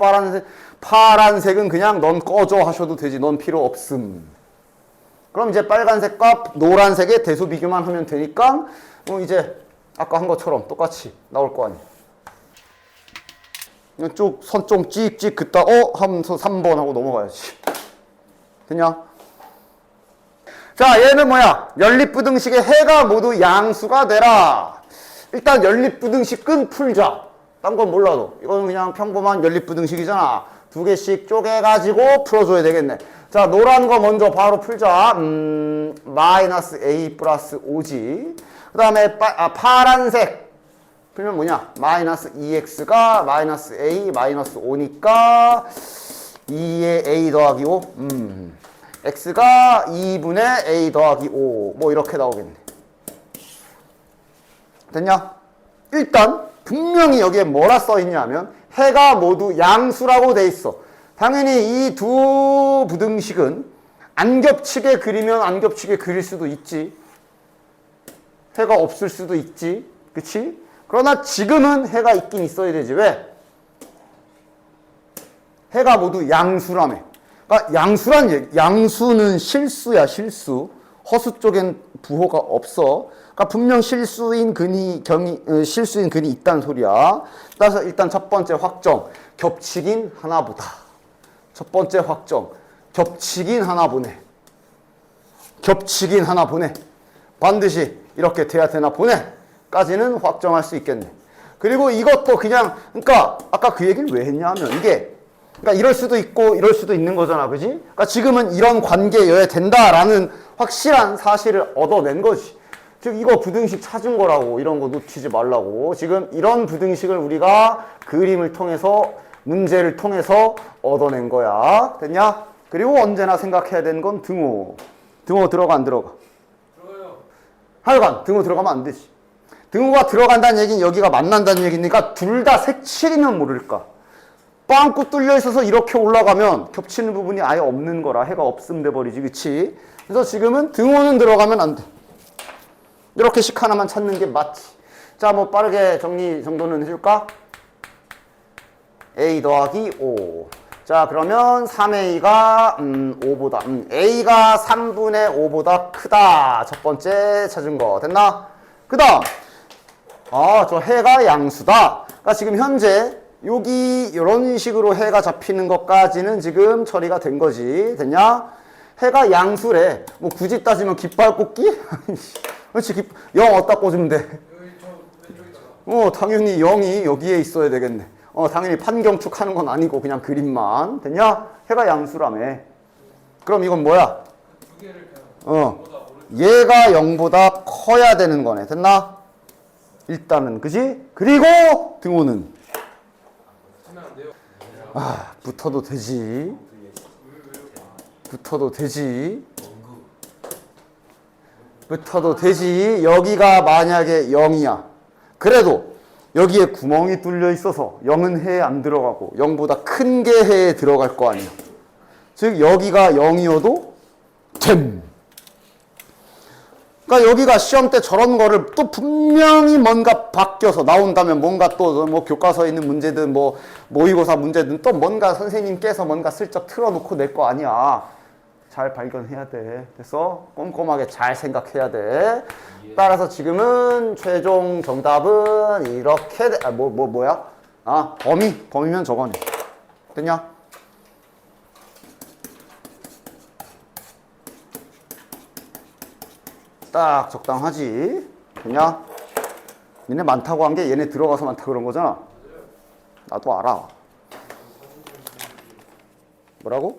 파란색은 그냥 넌 꺼져 하셔도 되지. 넌 필요 없음. 그럼 이제 빨간색과 노란색의 대소 비교만 하면 되니까 이제 아까 한 것처럼 똑같이 나올 거 아니야. 그냥 쭉 선 좀 찍찍 긋다 하면서 3번 하고 넘어가야지. 됐냐? 자, 얘는 뭐야? 연립부등식의 해가 모두 양수가 되라. 일단 연립부등식은 풀자. 딴 건 몰라도. 이건 그냥 평범한 연립부등식이잖아. 두 개씩 쪼개가지고 풀어줘야 되겠네. 자, 노란 거 먼저 바로 풀자. 마이너스 a 플러스 5지. 그 다음에 파란색. 풀면 뭐냐? 마이너스 2x가 마이너스 a 마이너스 5니까 2에 a 더하기 5. x가 2분의 a 더하기 5. 뭐 이렇게 나오겠네. 됐냐? 일단 분명히 여기에 뭐라 써있냐면 해가 모두 양수라고 돼 있어. 당연히 이 두 부등식은 안 겹치게 그리면 안 겹치게 그릴 수도 있지. 해가 없을 수도 있지. 그치? 그러나 지금은 해가 있긴 있어야 되지. 왜? 해가 모두 양수라며. 그러니까 양수란 얘기. 양수는 실수야, 실수. 허수 쪽엔 부호가 없어. 그러니까 분명 실수인 근이 있다는 소리야. 따라서 일단 첫 번째 확정. 겹치긴 하나 보다. 첫 번째 확정. 겹치긴 하나 보네. 겹치긴 하나 보네. 반드시 이렇게 돼야 되나 보네. 까지는 확정할 수 있겠네. 그리고 이것도 그냥, 그러니까 아까 그 얘기를 왜 했냐면 이게, 그러니까 이럴 수도 있고 이럴 수도 있는 거잖아, 그지? 그러니까 지금은 이런 관계여야 된다라는 확실한 사실을 얻어낸 거지. 즉 이거 부등식 찾은 거라고. 이런 거 놓치지 말라고. 지금 이런 부등식을 우리가 그림을 통해서, 문제를 통해서 얻어낸 거야. 됐냐? 그리고 언제나 생각해야 되는 건 등호. 등호 들어가 안 들어가? 들어가요. 하여간 등호 들어가면 안 되지. 등호가 들어간다는 얘기는 여기가 만난다는 얘기니까 둘 다 색칠이면 모를까. 빵꾸 뚫려 있어서 이렇게 올라가면 겹치는 부분이 아예 없는 거라. 해가 없음 돼버리지, 그치? 그래서 지금은 등호는 들어가면 안 돼. 이렇게씩 하나만 찾는 게 맞지. 자, 뭐 빠르게 정도는 해줄까? A 더하기 5. 자, 그러면 3A가 5보다 A가 3분의 5보다 크다. 첫 번째 찾은 거. 됐나? 그 다음 저 해가 양수다. 그러니까 지금 현재 여기 이런 식으로 해가 잡히는 것까지는 지금 처리가 된 거지. 됐냐? 해가 양수래. 뭐 굳이 따지면 깃발 꽂기? 그렇지. 0 어디다 꽂으면 돼? 여기 저 왼쪽이잖아. 당연히 0이 여기에 있어야 되겠네. 당연히 판경축 하는 건 아니고 그냥 그림만. 됐냐? 해가 양수라며. 그럼 이건 뭐야? 두 개를 그냥 보다 오른쪽. 얘가 0보다 커야 되는 거네. 됐나? 일단은, 그지? 그리고 등호는 하면 안 돼요. 붙어도 되지. 붙어도 되지. 붙어도 되지. 여기가 만약에 0이야. 그래도 여기에 구멍이 뚫려 있어서 0은 해에 안 들어가고 0보다 큰 게 해에 들어갈 거 아니야. 즉 여기가 0이어도 됨. 그러니까 여기가 시험 때 저런 거를 또 분명히 뭔가 바뀌어서 나온다면 뭔가 또 뭐 교과서에 있는 문제든 뭐 모의고사 문제든 또 뭔가 선생님께서 뭔가 슬쩍 틀어놓고 낼 거 아니야. 잘 발견해야 돼. 그래서 꼼꼼하게 잘 생각해야 돼. 따라서 지금은 최종 정답은 이렇게 뭐야? 범위면 저거네. 됐냐? 딱 적당하지. 됐냐? 얘네 많다고 한 게 얘네 들어가서 많다 그런 거잖아. 나도 알아. 뭐라고?